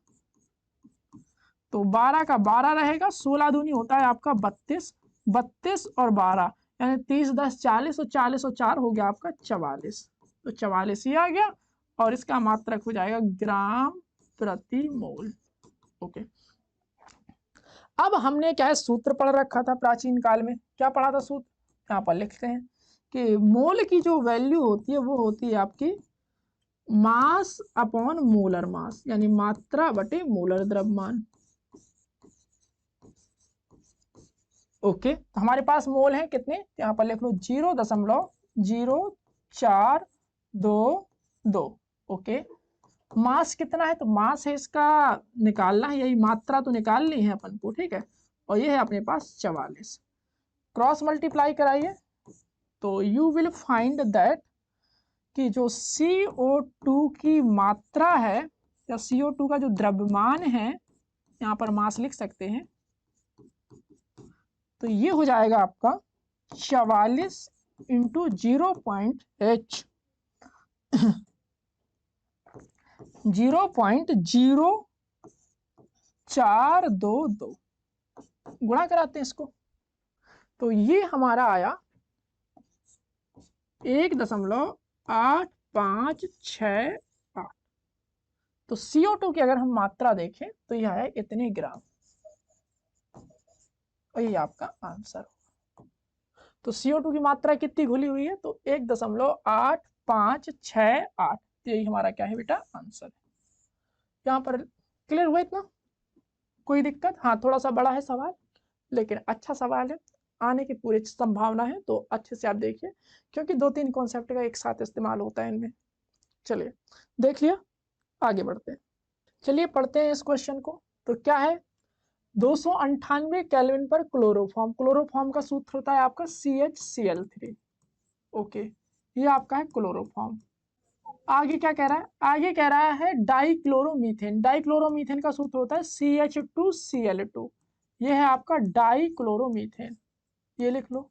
तो 12 का 12 रहेगा, 16 दूनी होता है आपका 32, 32 और 12 यानी 30 10 40 और 40 और 4 हो गया आपका 44। तो 44 ही आ गया और इसका मात्रक हो जाएगा ग्राम प्रति मोल। ओके, अब हमने क्या है सूत्र पढ़ रखा था प्राचीन काल में, क्या पढ़ा था सूत्र, यहाँ पर लिखते हैं कि मोल की जो वैल्यू होती है वो होती है आपकी मास अपॉन मोलर मास, यानी मात्रा बटे मोलर द्रव्यमान। ओके, तो हमारे पास मोल है कितने, यहाँ पर लिख लो 0.0422। ओके, मास कितना है, तो मास है इसका निकालना है, यही मात्रा तो निकालनी है अपन को, ठीक है। और ये है अपने पास 44, क्रॉस मल्टीप्लाई कराइए तो यू विल फाइंड दैट कि जो CO2 की मात्रा है या CO2 का जो द्रव्यमान है, यहाँ पर मास लिख सकते हैं, तो ये हो जाएगा आपका 44 इंटू 0.0422 गुणा कराते हैं इसको, तो ये हमारा आया 1.8568। तो CO2 की अगर हम मात्रा देखें तो यह है इतने ग्राम, और ये आपका आंसर होगा। तो CO2 की मात्रा कितनी घुली हुई है, तो 1.8568। यही हमारा क्या है बेटा, आंसर है। यहाँ पर क्लियर हुआ इतना, कोई दिक्कत, हाँ थोड़ा सा बड़ा है सवाल लेकिन अच्छा सवाल है, आने की पूरी संभावना है, तो अच्छे से आप देखिए क्योंकि 2-3 कॉन्सेप्ट का एक साथ इस्तेमाल होता है इनमें। चलिए देख लिया, आगे बढ़ते हैं। चलिए पढ़ते हैं इस क्वेश्चन को। तो क्या है, 298 केल्विन पर क्लोरोफॉर्म, क्लोरोफॉर्म का सूत्र होता है आपका CHCl3। ओके, ये आपका है क्लोरोफॉर्म। आगे क्या कह रहा है, आगे कह रहा है डाइक्लोरोमीथेन, डाइक्लोरोमीथेन का सूत्र होता है CH2Cl2। ये है आपका डाइक्लोरोमीथेन, ये लिख लो।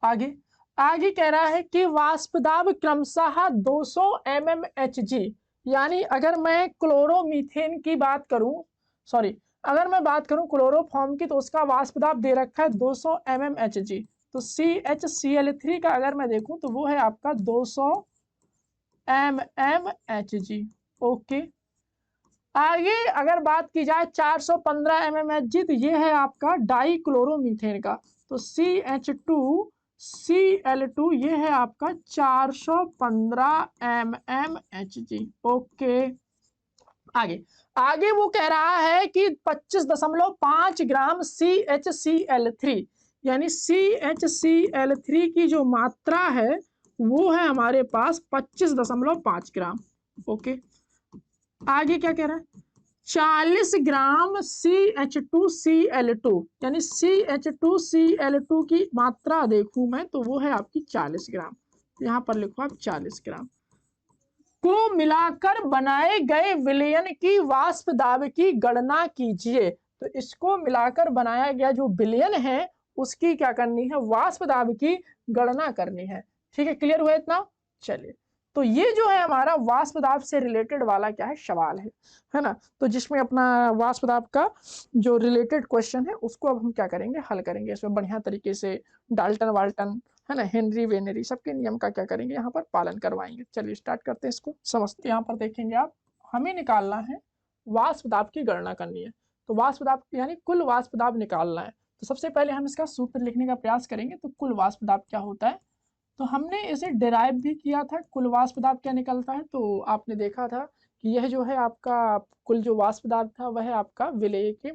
आगे आगे कह रहा है कि वाष्पदाब क्रमशः 200 mmHg, यानी अगर मैं क्लोरोमीथेन की बात करूं, सॉरी अगर मैं बात करूं क्लोरोफॉर्म की, तो उसका वाष्पदाब दे रखा है 200 mmHg। तो CHCl3 का अगर मैं देखूं तो वो है आपका 200 mmHg। ओके, आगे अगर बात की जाए 415 mmHg, तो ये है आपका डाइक्लोरोमीथेन का, तो CH2Cl2 ये है आपका 415 mmHg। ओके, आगे आगे वो कह रहा है कि 25.5 ग्राम CHCl3, यानी CHCl3 की जो मात्रा है वो है हमारे पास 25.5 ग्राम। ओके, आगे क्या कह रहा है, 40 ग्राम CH2Cl2, यानी CH2Cl2 की मात्रा देखूं मैं तो वो है आपकी 40 ग्राम, यहाँ पर लिखो आप 40 ग्राम को मिलाकर बनाए गए विलयन की वाष्प दाब की गणना कीजिए। तो इसको मिलाकर बनाया गया जो विलयन है उसकी क्या करनी है, वाष्प दाब की गणना करनी है। ठीक है, क्लियर हुआ इतना। चलिए, तो ये जो है हमारा वाष्प दाब से रिलेटेड वाला क्या है, सवाल है ना। तो जिसमें अपना वाष्प दाब का जो रिलेटेड क्वेश्चन है उसको अब हम क्या करेंगे, हल करेंगे इसमें बढ़िया तरीके से, डाल्टन वाल्टन है ना, हेनरी वेनरी सबके नियम का क्या करेंगे यहाँ पर पालन करवाएंगे। चलिए स्टार्ट करते हैं इसको समझते। यहाँ पर देखेंगे आप, हमें निकालना है वाष्प दाब की गणना करनी है, तो वाष्प दाब यानी कुल वाष्प दाब निकालना है। तो सबसे पहले हम इसका सूत्र लिखने का प्रयास करेंगे। तो कुल वाष्प दाब क्या होता है, तो हमने इसे डिराइव भी किया था, कुल वाष्प दाब क्या निकलता है। तो आपने देखा था कि यह जो है आपका कुल जो वाष्प दाब था वह आपका विलेय के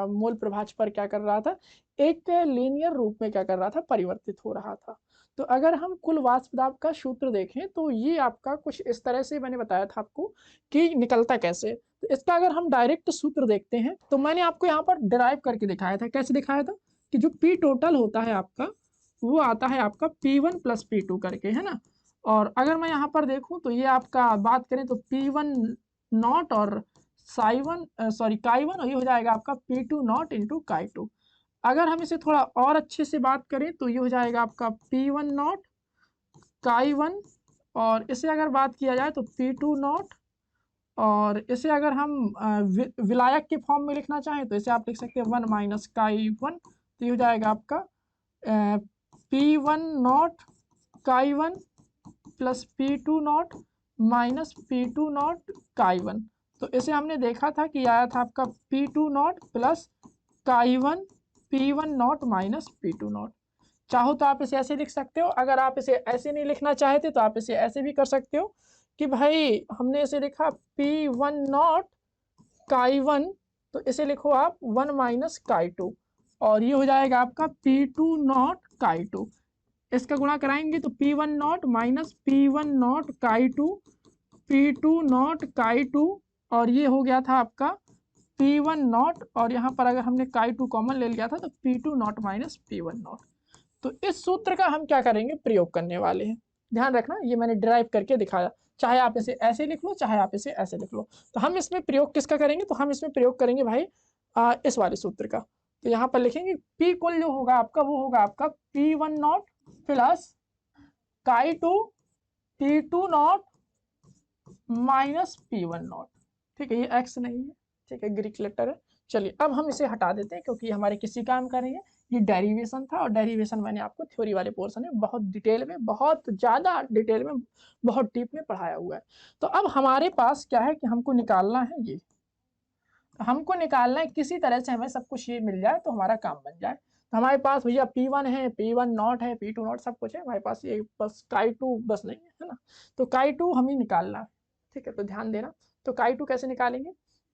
मोल प्रभाज पर क्या कर रहा था, एक लीनियर रूप में क्या कर रहा था, परिवर्तित हो रहा था। तो अगर हम कुल वाष्प दाब का सूत्र देखें तो ये आपका कुछ इस तरह से मैंने बताया था आपको कि निकलता कैसे। तो इसका अगर हम डायरेक्ट सूत्र देखते हैं तो मैंने आपको यहाँ पर डिराइव करके दिखाया था। कैसे दिखाया था कि जो P टोटल होता है आपका वो आता है आपका P1 + P2 करके, है ना। और अगर मैं यहाँ पर देखूं तो ये आपका बात करें तो P1 नॉट और Chi1 और ये हो जाएगा आपका P2 नॉट इंटू Chi2। अगर हम इसे थोड़ा और अच्छे से बात करें तो ये हो जाएगा आपका P1 नॉट Chi1, और इसे अगर बात किया जाए तो P2 नॉट, और इसे अगर हम विलायक के फॉर्म में लिखना चाहें तो इसे आप लिख सकते हैं 1 माइनस Chi1। तो ये हो जाएगा आपका P1 not Chi1 plus P2 not minus P2 not Chi1। तो इसे हमने देखा था कि आया था आपका P2 not plus Chi1 P1 not minus P2 not. चाहो तो आप इसे ऐसे लिख सकते हो, अगर आप इसे ऐसे नहीं लिखना चाहते तो आप इसे ऐसे भी कर सकते हो कि भाई हमने इसे लिखा P1 नॉट Chi1, तो इसे लिखो आप 1 माइनस Chi2, और ये हो जाएगा आपका P2 नॉट Chi2। इसका गुणा कराएंगे तो P1 not minus P1 not Chi2, P2 not Chi2, और ये हो गया था आपका P1 नॉट, और यहाँ पर अगर हमने Chi2 कॉमन ले लिया था तो P2 not minus P1 not. तो इस सूत्र का हम क्या करेंगे, प्रयोग करने वाले हैं। ध्यान रखना, ये मैंने डिराइव करके दिखाया, चाहे आप इसे ऐसे लिख लो चाहे आप इसे ऐसे लिख लो। तो हम इसमें प्रयोग किसका करेंगे, तो हम इसमें प्रयोग करेंगे भाई इस वाले सूत्र का। तो यहाँ पर लिखेंगे P कुल जो होगा आपका वो होगा आपका P1 not plus Chi2 P2 not minus P1 not. ठीक है, ये x नहीं है, ठीक है, ग्रीक लेटर है। चलिए अब हम इसे हटा देते हैं क्योंकि हमारे किसी काम का नहीं है। ये डेरिवेशन था, और डेरिवेशन मैंने आपको थ्योरी वाले पोर्शन में बहुत डिटेल में, बहुत ज़्यादा डिटेल में, बहुत डीप में पढ़ाया हुआ है। तो अब हमारे पास क्या है कि हमको निकालना है ये, हमको निकालना है किसी तरह से हमें सब कुछ ये मिल जाए तो हमारा काम बन जाए। तो हमारे पास भैया P1 है, P1 नॉट है, P2 नॉट, सब कुछ है हमारे पास, ये बस Chi2 बस नहीं है ना। तो Chi2 हमें निकालना है, ठीक है, तो ध्यान देना। तो Chi2 कैसे निकालेंगे,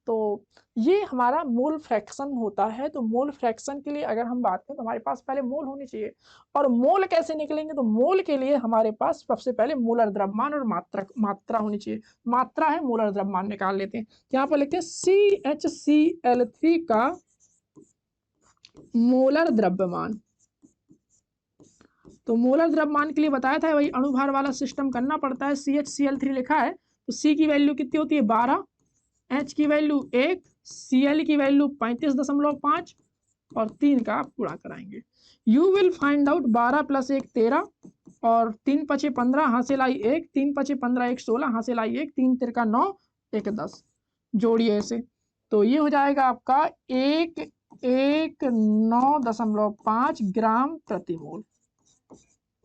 तो ये हमारा मोल फ्रैक्शन होता है। तो मोल फ्रैक्शन के लिए अगर हम बात करें तो हमारे पास पहले मोल होनी चाहिए, और मोल कैसे निकलेंगे, तो मोल के लिए हमारे पास सबसे पहले मोलर द्रव्यमान और मात्रा होनी चाहिए। मात्रा है, मोलर द्रव्यमान निकाल लेते हैं। यहाँ पर लिखते हैं CHCl3 का मोलर द्रव्यमान। तो मोलर द्रव्यमान के लिए बताया था वही अणुभार वाला सिस्टम करना पड़ता है। CHCl3 लिखा है तो C की वैल्यू कितनी होती है 12, H की वैल्यू 1, Cl की वैल्यू 35.5, और 3 का आप गुणा कराएंगे। You will find out 12 plus 1 13, और 3 पचे 15, हासिल आई 1, 3 पचे 15 1 16, हासिल आई 1, 3 तिरका 9, 1 10, जोड़िए ऐसे। तो ये हो जाएगा आपका 119.5 ग्राम प्रति मोल।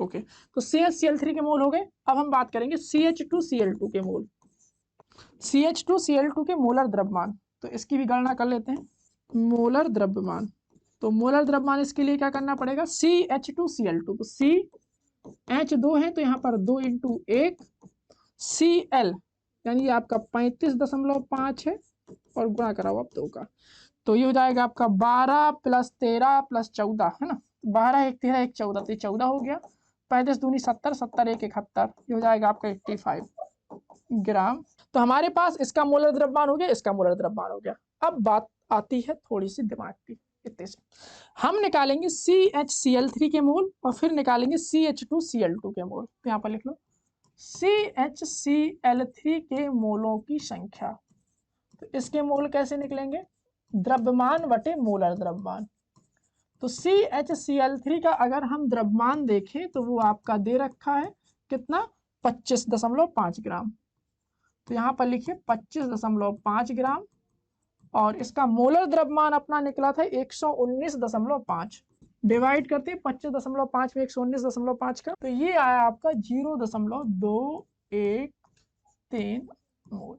ओके, तो CHCl3 के मोल हो गए। अब हम बात करेंगे CH2Cl2 के मोल। CH2Cl2 के मोलर द्रव्यमान, तो इसकी भी गणना कर लेते हैं। मोलर द्रव्यमान, तो मोलर द्रव्यमान इसके लिए क्या करना पड़ेगा, CH2Cl2, तो C H2 है तो यहाँ पर 2 इंटू 1, Cl यानी आपका 35.5 है, और गुणा कराओ आप 2 का। तो ये हो जाएगा आपका 12 प्लस 13 प्लस 14 है ना, 12 1 13 1 14, तो 14 हो गया। 35 दूनी 70, 70 1 71, ये हो जाएगा आपका 85 ग्राम। तो हमारे पास इसका मोलर द्रव्यमान हो गया, इसका मोलर द्रव्यमान हो गया। अब बात आती है थोड़ी सी दिमाग की, इतने से हम निकालेंगे CHCl3 के मोल, और फिर निकालेंगे CH2Cl2 के मोल। तो यहाँ पर लिख लो CHCl3 के मोलों की संख्या। तो इसके मोल कैसे निकलेंगे, द्रव्यमान बटे मोलर द्रव्यमान। तो CHCl3 का अगर हम द्रव्यमान देखें तो वो आपका दे रखा है कितना, 25.5 ग्राम। तो यहाँ पर लिखिए 25.5 ग्राम, और इसका मोलर द्रव्यमान अपना निकला था 119.5। डिवाइड करते हैं 25.5 में 119.5 का, तो ये आया आपका 0.213 मोल।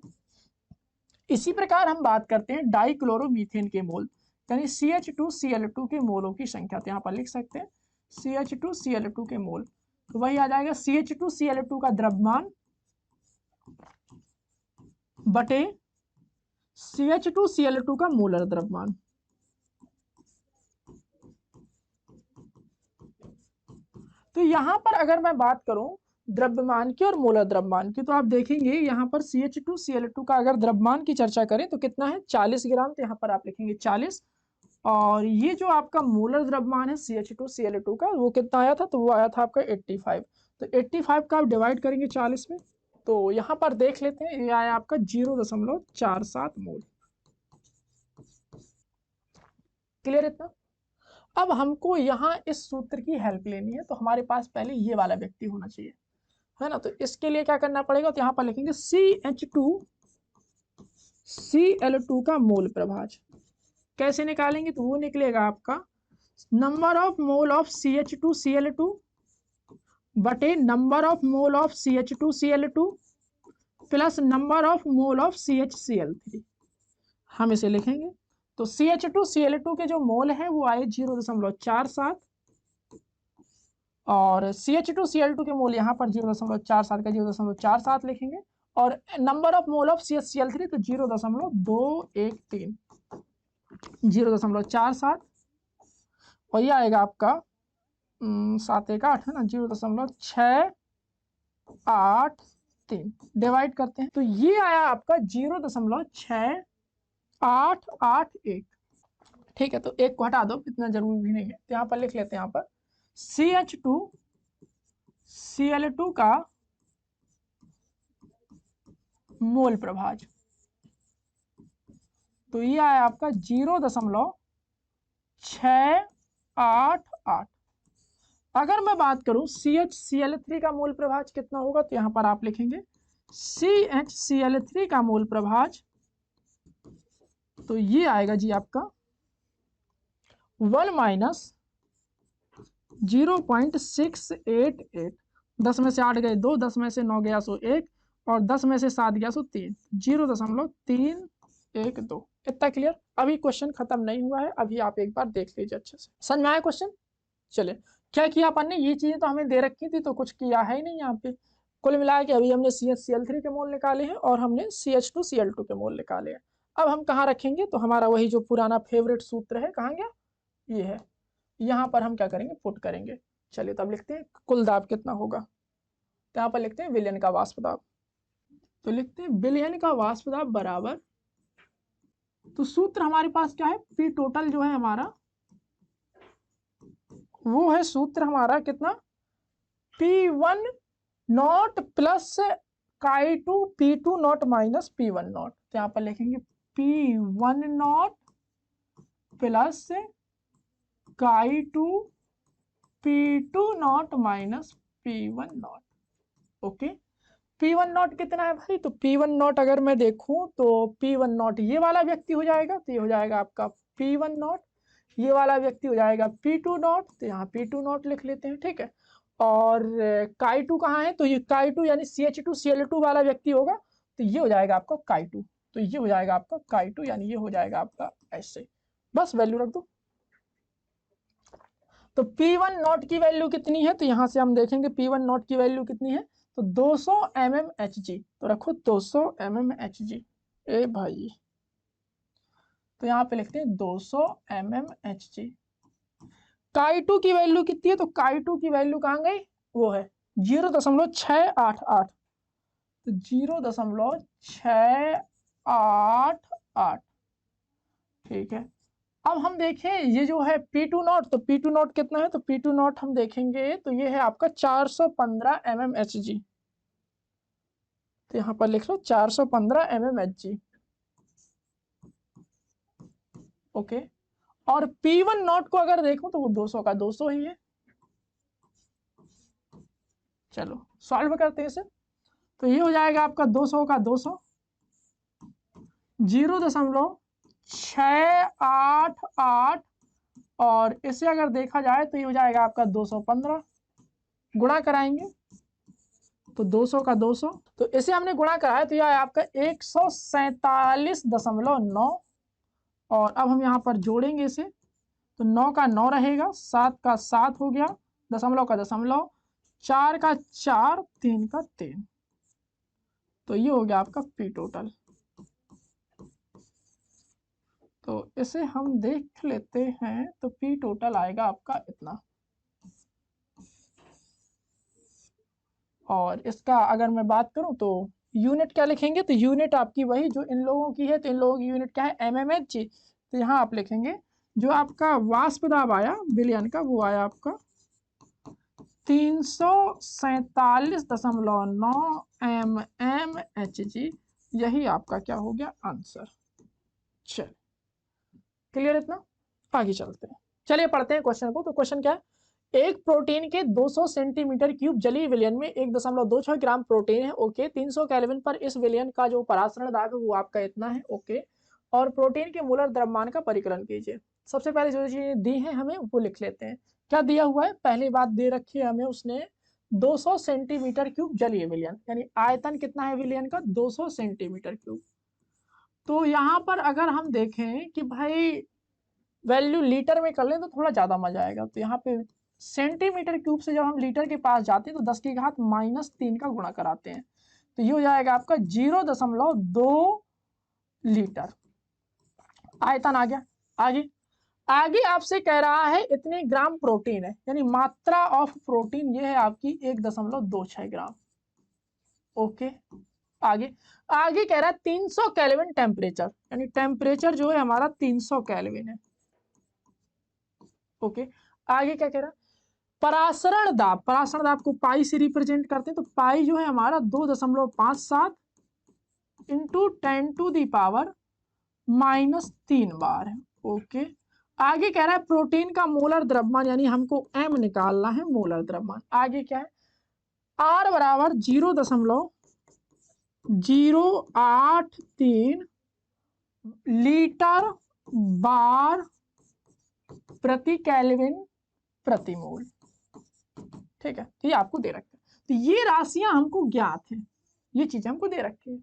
इसी प्रकार हम बात करते हैं डाइक्लोरोमीथेन के मोल, यानी CH2Cl2 के मोलों की संख्या। तो यहाँ पर लिख सकते हैं CH2Cl2 के मोल, तो वही आ जाएगा CH2Cl2 का द्रव्यमान बटे CH2Cl2 का मोलर द्रव्यमान। तो यहां पर अगर मैं बात करूं द्रव्यमान की और मोलर द्रव्यमान की, तो आप देखेंगे यहाँ पर CH2Cl2 का अगर द्रव्यमान की चर्चा करें तो कितना है 40 ग्राम, तो यहाँ पर आप लिखेंगे 40। और ये जो आपका मोलर द्रव्यमान है CH2Cl2 का वो कितना आया था, तो वो आया था आपका 85। तो 85 का आप डिवाइड करेंगे 40 में, तो यहाँ पर देख लेते हैं ये आया आपका 0.47 मोल। क्लियर इतना। अब हमको यहाँ इस सूत्र की हेल्प लेनी है, तो हमारे पास पहले ये वाला व्यक्ति होना चाहिए। है ना। तो इसके लिए क्या करना पड़ेगा, तो यहाँ पर लिखेंगे CH2Cl2 का मोल प्रभाज। कैसे निकालेंगे, तो वो निकलेगा आपका number of mole of CH2Cl2 बटे number of mole of CH2Cl2 plus number of mole of CHCl3। हम इसे लिखेंगे तो CH2Cl2 के जो मोल है वो आए 0.47 और CH2Cl2 के मोल यहाँ पर 0.47 का 0.47 लिखेंगे और number of mole of CHCl3 तो 0.213 0.47 और ये आएगा आपका 7 1 8 है ना 0.683 डिवाइड करते हैं तो ये आया आपका 0.6881। ठीक है, तो एक को हटा दो, इतना जरूरी भी नहीं है, तो यहाँ पर लिख लेते हैं यहाँ पर CH2Cl2 का मोल प्रभाज। तो ये आया आपका 0.688। अगर मैं बात करूं CHCl3 का मोल प्रभाज कितना होगा, तो यहां पर आप लिखेंगे CHCl3 का मोल प्रभाज, तो ये आएगा जी आपका 1 माइनस 0.688। 10 में से 8 गए 2, 10 में से 9 गया सो 1 और 10 में से 7 गया सो 3, 0.312। इतना क्लियर। अभी क्वेश्चन खत्म नहीं हुआ है, अभी आप एक बार देख लीजिए अच्छे से। समझ में आया क्वेश्चन? चले, क्या किया अपन ने, ये चीजें तो हमें दे रखी थी तो कुछ किया है ही नहीं यहाँ पे। कुल मिला के अभी हमने CHCl3 के मोल निकाले हैं और हमने CH2Cl2 के मोल निकाले हैं। अब हम कहाँ रखेंगे, तो हमारा वही जो पुराना फेवरेट सूत्र है, कहाँ गया, ये है, यहाँ पर हम क्या करेंगे, पुट करेंगे। चलिए तब लिखते हैं कुल दाब कितना होगा, तो यहाँ पर लिखते हैं विलयन का वाष्प दाब। तो लिखते हैं विलयन का वाष्प दाब बराबर, तो सूत्र हमारे पास क्या है, पी टोटल जो है हमारा वो है सूत्र हमारा कितना, P1 not plus Chi2 P2 not minus P1 not. तो यहाँ पर लिखेंगे P1 not plus Chi2 P2 not minus P1 not. Okay, P1 not कितना है भाई, तो P1 नॉट अगर मैं देखूं तो P1 नॉट ये वाला व्यक्ति हो जाएगा, तो ये हो जाएगा आपका P1 नॉट, ये वाला व्यक्ति हो जाएगा P2 नॉट, तो यहाँ P2 नॉट लिख लेते हैं। ठीक है, और Chi2 कहाँ है, तो ये Chi2 यानी CH2Cl2 वाला व्यक्ति होगा, तो ये हो जाएगा आपका Chi2, तो ये हो जाएगा आपका Chi2 यानी ये हो जाएगा आपका ऐसे, बस वैल्यू रख दो। तो P1 नॉट की वैल्यू कितनी है, तो यहाँ से हम देखेंगे P1 नॉट की वैल्यू कितनी है, तो 200 mmHg, तो रखो 200 mmHg ए भाई, तो यहाँ पे लिखते हैं 200 mmHg। Chi2 की वैल्यू कितनी है, तो Chi2 की वैल्यू कहाँ गई, वो है 0.688, तो 0.688। ठीक है, अब हम देखें ये जो है P2 नॉट, तो P2 नॉट कितना है, तो P2 नॉट हम देखेंगे तो ये है आपका 415 mmHg, तो यहाँ पर लिख लो 415 mmHg। ओके, और P1 नॉट को अगर देखो तो वो 200 का 200 ही है। चलो सॉल्व करते हैं इसे, तो ये हो जाएगा आपका 200 का 200, 0.688 और इसे अगर देखा जाए तो ये हो जाएगा आपका 215, गुणा कराएंगे तो 200 का 200, तो इसे हमने गुणा कराया तो यह है आपका 147.9 और अब हम यहाँ पर जोड़ेंगे इसे, तो 9 का 9 रहेगा, 7 का 7 हो गया, दशमलव का दशमलव, 4 का 4, 3 का 3, तो ये हो गया आपका P टोटल। तो इसे हम देख लेते हैं, तो P टोटल आएगा आपका इतना, और इसका अगर मैं बात करूं तो यूनिट क्या लिखेंगे, तो यूनिट आपकी वही जो इन लोगों की है, तो इन लोगों की यूनिट क्या है, mmHg। तो यहाँ आप लिखेंगे जो आपका वाष्प दाब आया विलयन का, वो आया आपका 347.9 mmHg, यही आपका क्या हो गया आंसर। चल क्लियर इतना, आगे चलते हैं, चलिए पढ़ते हैं क्वेश्चन को। तो क्वेश्चन क्या है, एक प्रोटीन के 200 सेंटीमीटर क्यूब जलीय विलयन में 1.26 ग्राम प्रोटीन है। ओके, 300 केल्विन पर इस विलयन का जो परासरण दाब है वो आपका इतना है। ओके, और प्रोटीन के मोलर द्रव्यमान का परिकलन कीजिए। सबसे पहले जो चीजें दी हैं हमें वो लिख लेते हैं। क्या दिया हुआ है? पहली बात दे रखी है हमें उसने 200 सेंटीमीटर क्यूब जलीय विलयन, यानी आयतन कितना है विलयन का? 200 सेंटीमीटर क्यूब। तो यहाँ पर अगर हम देखें कि भाई वैल्यू लीटर में कर लें तो थोड़ा ज्यादा मजा आएगा। तो यहाँ पे सेंटीमीटर क्यूब से जब हम लीटर के पास जाते हैं तो 10 की घात -3 का गुणा कराते हैं, तो ये हो जाएगा आपका 0.2 लीटर। आयतन आ गया। आगे आगे आपसे कह रहा है इतने ग्राम प्रोटीन है, यानी मात्रा ऑफ प्रोटीन ये है आपकी 1.26 ग्राम। ओके, आगे आगे कह रहा है 300 केल्विन टेम्परेचर, यानी टेम्परेचर जो है हमारा 300 केल्विन है। ओके, आगे क्या कह रहा है? परासरण दाब, परासरण दाब को पाई से रिप्रेजेंट करते हैं, तो पाई जो है हमारा 2.57 इंटू 10⁻³ बार है। ओके, आगे कह रहा है प्रोटीन का मोलर द्रव्यमान, यानी हमको एम निकालना है, मोलर द्रव्यमान। आगे क्या है? आर बराबर 0.083 लीटर बार प्रति केल्विन प्रति मोल। ठीक है, तो ये आपको दे रखा है। तो ये राशियां हमको ज्ञात है, ये चीजें हमको दे रखी है।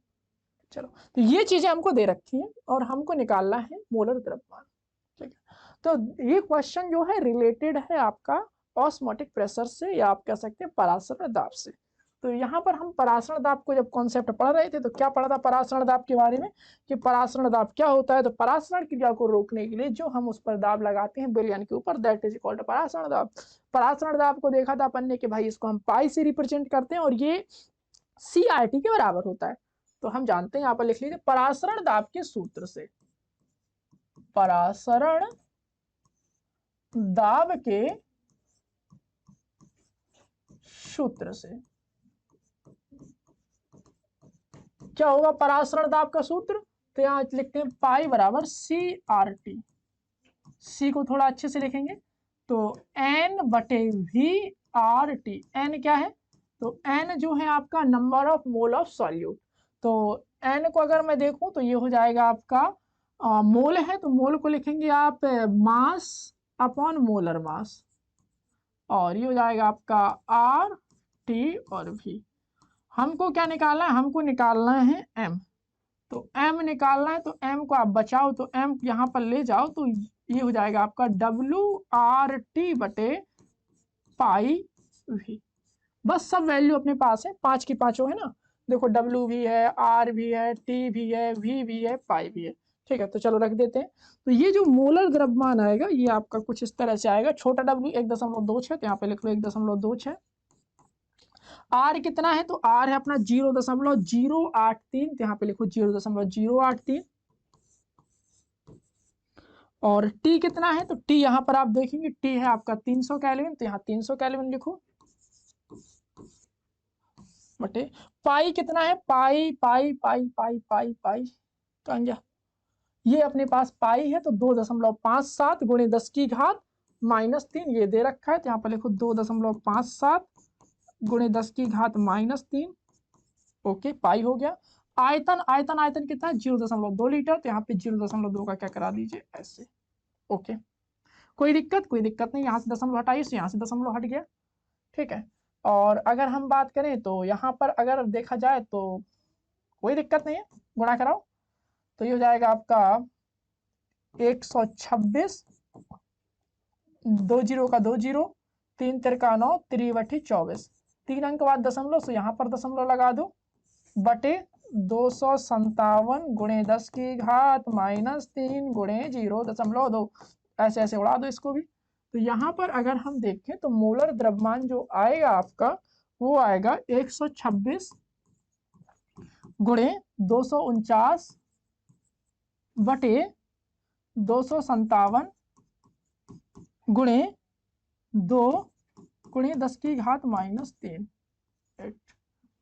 चलो, तो ये चीजें हमको दे रखी है और हमको निकालना है मोलर द्रव्यमान। ठीक है, तो ये क्वेश्चन जो है रिलेटेड है आपका ऑस्मोटिक प्रेशर से, या आप कह सकते हैं परासरण दाब से। तो यहाँ पर हम परासरण दाब को जब कॉन्सेप्ट पढ़ रहे थे तो क्या पढ़ा था परासरण दाब के बारे में, कि परासरण दाब क्या होता है? तो परासरण क्रिया को रोकने के लिए जो हम उस पर दाब लगाते हैं विलयन के ऊपर, दैट इज इक्वल टू परासरण दाब। परासरण दाब को देखा था अपन ने कि भाई इसको हम पाई से रिप्रेजेंट करते हैं और ये CRT के बराबर होता है। तो हम जानते हैं, यहाँ पर लिख लीजिए, परासरण दाब के सूत्र से, परासरण दाब के सूत्र से क्या होगा परासरण दाब का सूत्र? तो यहाँ लिखते हैं पाई बराबर CRT। सी को थोड़ा अच्छे से लिखेंगे तो N/V/RT। N क्या है? तो N जो है आपका number of mole of solute. तो N को अगर मैं देखूं तो ये हो जाएगा आपका मोल है, तो मोल को लिखेंगे आप मास अपॉन मोलर मास, और ये हो जाएगा आपका RT और V। हमको क्या निकालना है? हमको निकालना है M। तो M निकालना है, तो M को आप बचाओ, तो M यहाँ पर ले जाओ, तो ये हो जाएगा आपका WRT/πV। बस सब वैल्यू अपने पास है, 5 की 5 है ना। देखो W भी है, R भी है, T भी है, V भी है, पाई भी है। ठीक है, तो चलो रख देते हैं। तो ये जो मोलर द्रव्यमान आएगा ये आपका कुछ इस तरह से आएगा। छोटा W 1.26, तो यहाँ पे लिख लो 1.26। R कितना है? तो R है अपना 0.083, तो यहाँ पे लिखो 0.083। और T कितना है? तो T यहाँ पर आप देखेंगे T है आपका 300 केल्विन, तो यहाँ 300 केल्विन लिखो, बटे पाई कितना है? पाई पाई पाई पाई पाई पाई तो ये अपने पास पाई है, तो 2.57 गुणे 10 की घात -3 ये दे रखा है, तो यहाँ पर लिखो 2.57 गुणे 10 की घात -3। ओके, पाई हो गया। आयतन आयतन आयतन कितना है? 0.2 लीटर, तो यहाँ पे 0.2 का क्या करा दीजिए ऐसे। ओके, कोई दिक्कत? कोई दिक्कत नहीं। यहाँ से दशमलव हटाइए, तो यहाँ से दशमलव हट गया। ठीक है, और अगर हम बात करें तो यहाँ पर अगर देखा जाए तो कोई दिक्कत नहीं है, गुणा कराओ, तो ये हो जाएगा आपका 126, 2 0 का 2 0, 3 3 का 9, 3/24, 3 अंक बाद दशमलव, तो यहाँ पर दशमलव लगा दो, बटे 257 गुणे 10 की घात -3 गुणे 0.2, ऐसे ऐसे उड़ा दो इसको भी। तो यहाँ पर अगर हम देखें तो मोलर द्रव्यमान जो आएगा आपका वो आएगा 126 गुणे 249 बटे 257 गुणे 2 गुणे 10 की घात -3।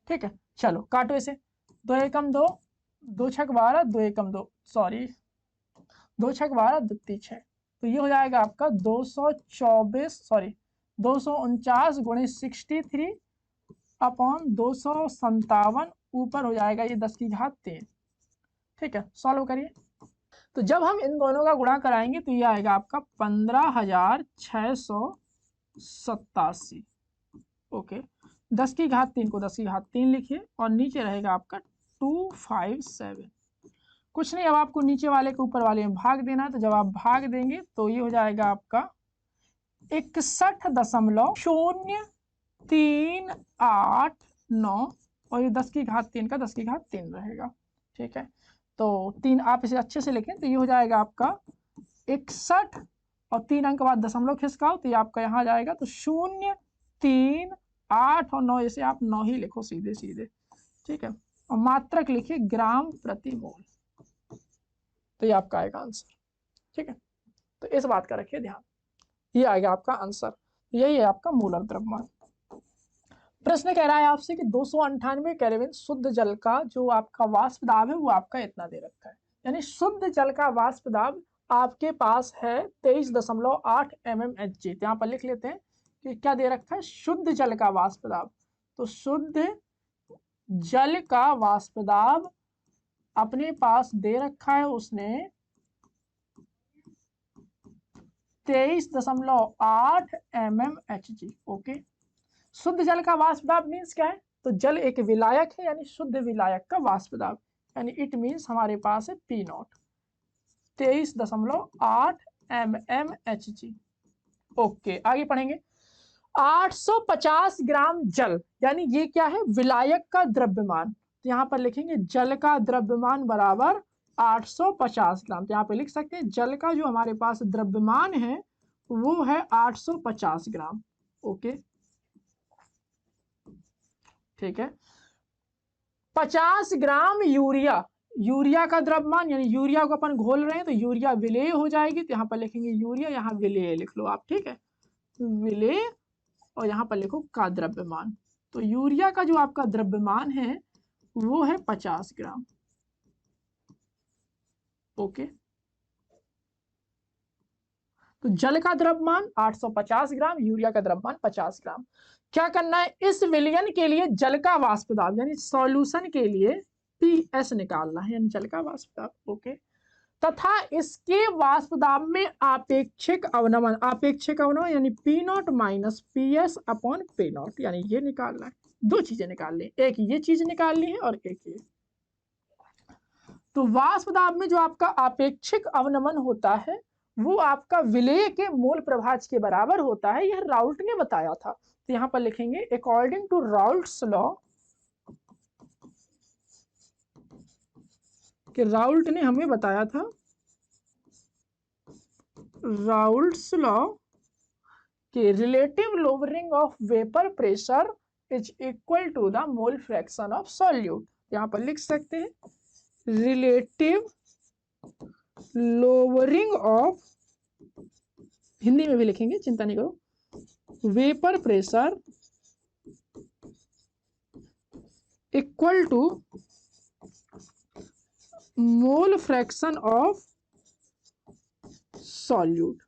ठीक है, चलो काटो इसे, 2 एकम 2, 2 छक 12, 2 एकम 2, सॉरी 2 छक 12, 2 3 6, तो ये हो जाएगा आपका 224, सॉरी 249 गुणे 63 अपॉन 257 ऊपर हो जाएगा ये 10 की घात 3। ठीक है, सॉल्व करिए। तो जब हम इन दोनों का गुणा कराएंगे तो ये आएगा आपका 15,687। ओके, 10 की घात 3 को 10 की घात 3 लिखिए और नीचे रहेगा आपका 257। कुछ नहीं, अब आपको नीचे वाले को ऊपर वाले में भाग देना है। तो जब आप भाग देंगे तो ये हो जाएगा आपका 61.0389 और ये 10 की घात 3 का 10 की घात 3 रहेगा। ठीक है, तो 3 आप इसे अच्छे से लिखें तो ये हो जाएगा आपका 61 और 3 अंक बाद दशमलव खिसकाओ तो ये आपका यहाँ जाएगा। तो 0, 3, 8 और 9, इसे आप 9 ही लिखो सीधे सीधे। ठीक है, और मात्रक लिखिए ग्राम प्रति मोल, तो ये आपका आएगा आंसर। ठीक है, तो इस बात का रखिए ध्यान, ये आएगा आपका आंसर। यही है आपका मूलर द्रव्यमान। प्रश्न कह रहा है आपसे कि 298 केल्विन शुद्ध जल का जो आपका वाष्प दाब है वो आपका इतना दे रखा है, यानी शुद्ध जल का वाष्प दाब आपके पास है 23.8 mmHg। यहाँ पर लिख लेते हैं कि क्या दे रखा है, शुद्ध जल का वाष्प दाब। तो शुद्ध जल का वाष्प दाब अपने पास दे रखा है उसने 23.8 mmHg। ओके, शुद्ध जल का वाष्प दाब मीन्स क्या है, तो जल एक विलायक है, यानी शुद्ध विलायक का वाष्प दाब, यानी इट मीन्स हमारे पास है P0 23.8 mmHg। ओके, आगे पढ़ेंगे। 850 ग्राम जल, यानी ये क्या है, विलायक का द्रव्यमान। तो यहाँ पर लिखेंगे जल का द्रव्यमान बराबर 850 ग्राम। तो यहाँ पे लिख सकते हैं जल का जो हमारे पास द्रव्यमान है वो है 850 ग्राम। ओके, ठीक है। 50 ग्राम यूरिया, यूरिया का द्रव्यमान, यानी यूरिया को अपन घोल रहे हैं तो यूरिया विलेय हो जाएगी। तो यहाँ पर लिखेंगे यूरिया, यहाँ विलेय लिख लो आप। ठीक है, विलेय और यहाँ पर लिखो का द्रव्यमान। तो यूरिया का जो आपका द्रव्यमान है वो है 50 ग्राम। ओके, तो जल का द्रव्यमान 850 ग्राम, यूरिया का द्रव्यमान 50 ग्राम। क्या करना है, इस विलयन के लिए जल का वाष्प दाब यानी सॉल्यूशन के लिए पीएस निकालना है, यानी जल का वाष्प दाब। ओके, तथा इसके वाष्प दाब में आपेक्षिक अवनमन, आपेक्षिक अवनमन यानी P0 minus PS upon P0, यानी ये निकालना है। दो चीजें निकाल ली, एक ये चीज निकाल ली है और एक ये। तो वाष्प दाब में जो आपका आपेक्षिक अवनमन होता है वो आपका विलेय के मोल प्रभाज के बराबर होता है, यह राउल्ट ने बताया था। तो यहां पर लिखेंगे अकॉर्डिंग टू राउल्ट्स लॉ, कि राउल्ट ने हमें बताया था, राउल्ट्स लॉ कि relative lowering of vapour pressure is equal to the mole fraction of solute. यहां पर लिख सकते हैं रिलेटिव लोअरिंग ऑफ, हिंदी में भी लिखेंगे चिंता नहीं करो, vapour pressure equal to mole fraction of solute.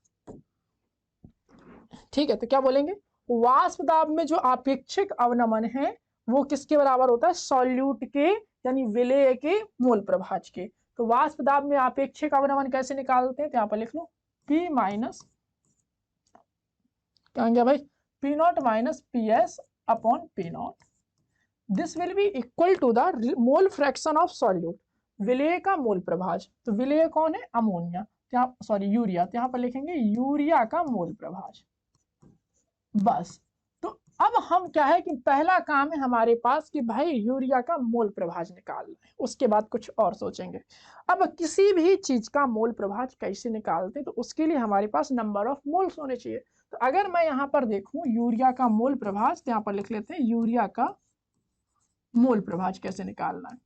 ठीक है, तो क्या बोलेंगे, वाष्प दाब में जो आपेक्षिक अवनमन है वो किसके बराबर होता है, सॉल्यूट के यानी विलेय के मोल प्रभाज के। तो वाष्प दाब में आपेक्षिक अवनमन कैसे निकालते हैं, तो यहाँ पर लिख लो P माइनस, क्या गया भाई, P0 minus PS upon P0। This will be equal to the mole fraction of solute, विलेय का मोल प्रभाज। तो विलेय कौन है, अमोनिया, सॉरी यूरिया। तो यहाँ पर लिखेंगे यूरिया का मोल प्रभाज। बस, तो अब हम क्या है कि पहला काम है हमारे पास कि भाई यूरिया का मोल प्रभाज निकालना है, उसके बाद कुछ और सोचेंगे। अब किसी भी चीज का मोल प्रभाज कैसे निकालते हैं, तो उसके लिए हमारे पास नंबर ऑफ मोल्स होने चाहिए। तो अगर मैं यहाँ पर देखूं यूरिया का मोल प्रभाज, तो यहाँ पर लिख लेते हैं यूरिया का मोल प्रभाज कैसे निकालना है।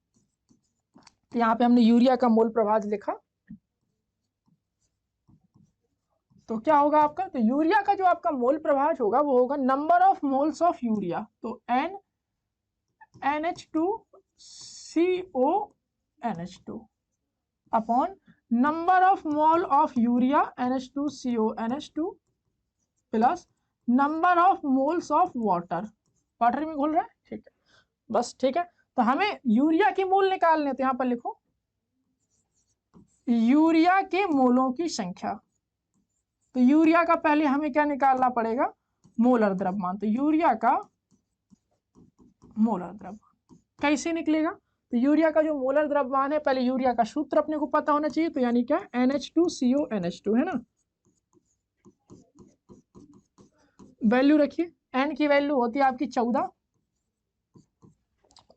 तो यहाँ पे हमने यूरिया का मोल प्रभाज लिखा, तो क्या होगा आपका, तो यूरिया का जो आपका मोल प्रभाज होगा वो होगा number of moles of urea, तो NH2CO upon number of mole of urea NH2CO NH2 plus number of moles of water, water में घुल रहा है, ठीक है, बस ठीक है। तो हमें यूरिया के मोल निकालने, तो यहां पर लिखो यूरिया के मोलों की संख्या। तो यूरिया का पहले हमें क्या निकालना पड़ेगा, मोलर द्रव्यमान। तो यूरिया का मोलर द्रव्यमान कैसे निकलेगा, तो यूरिया का जो मोलर द्रव्यमान है, पहले यूरिया का सूत्र अपने को पता होना चाहिए, तो यानी क्या NH2CO NH2 है ना। वैल्यू रखिए, N की वैल्यू होती है आपकी 14,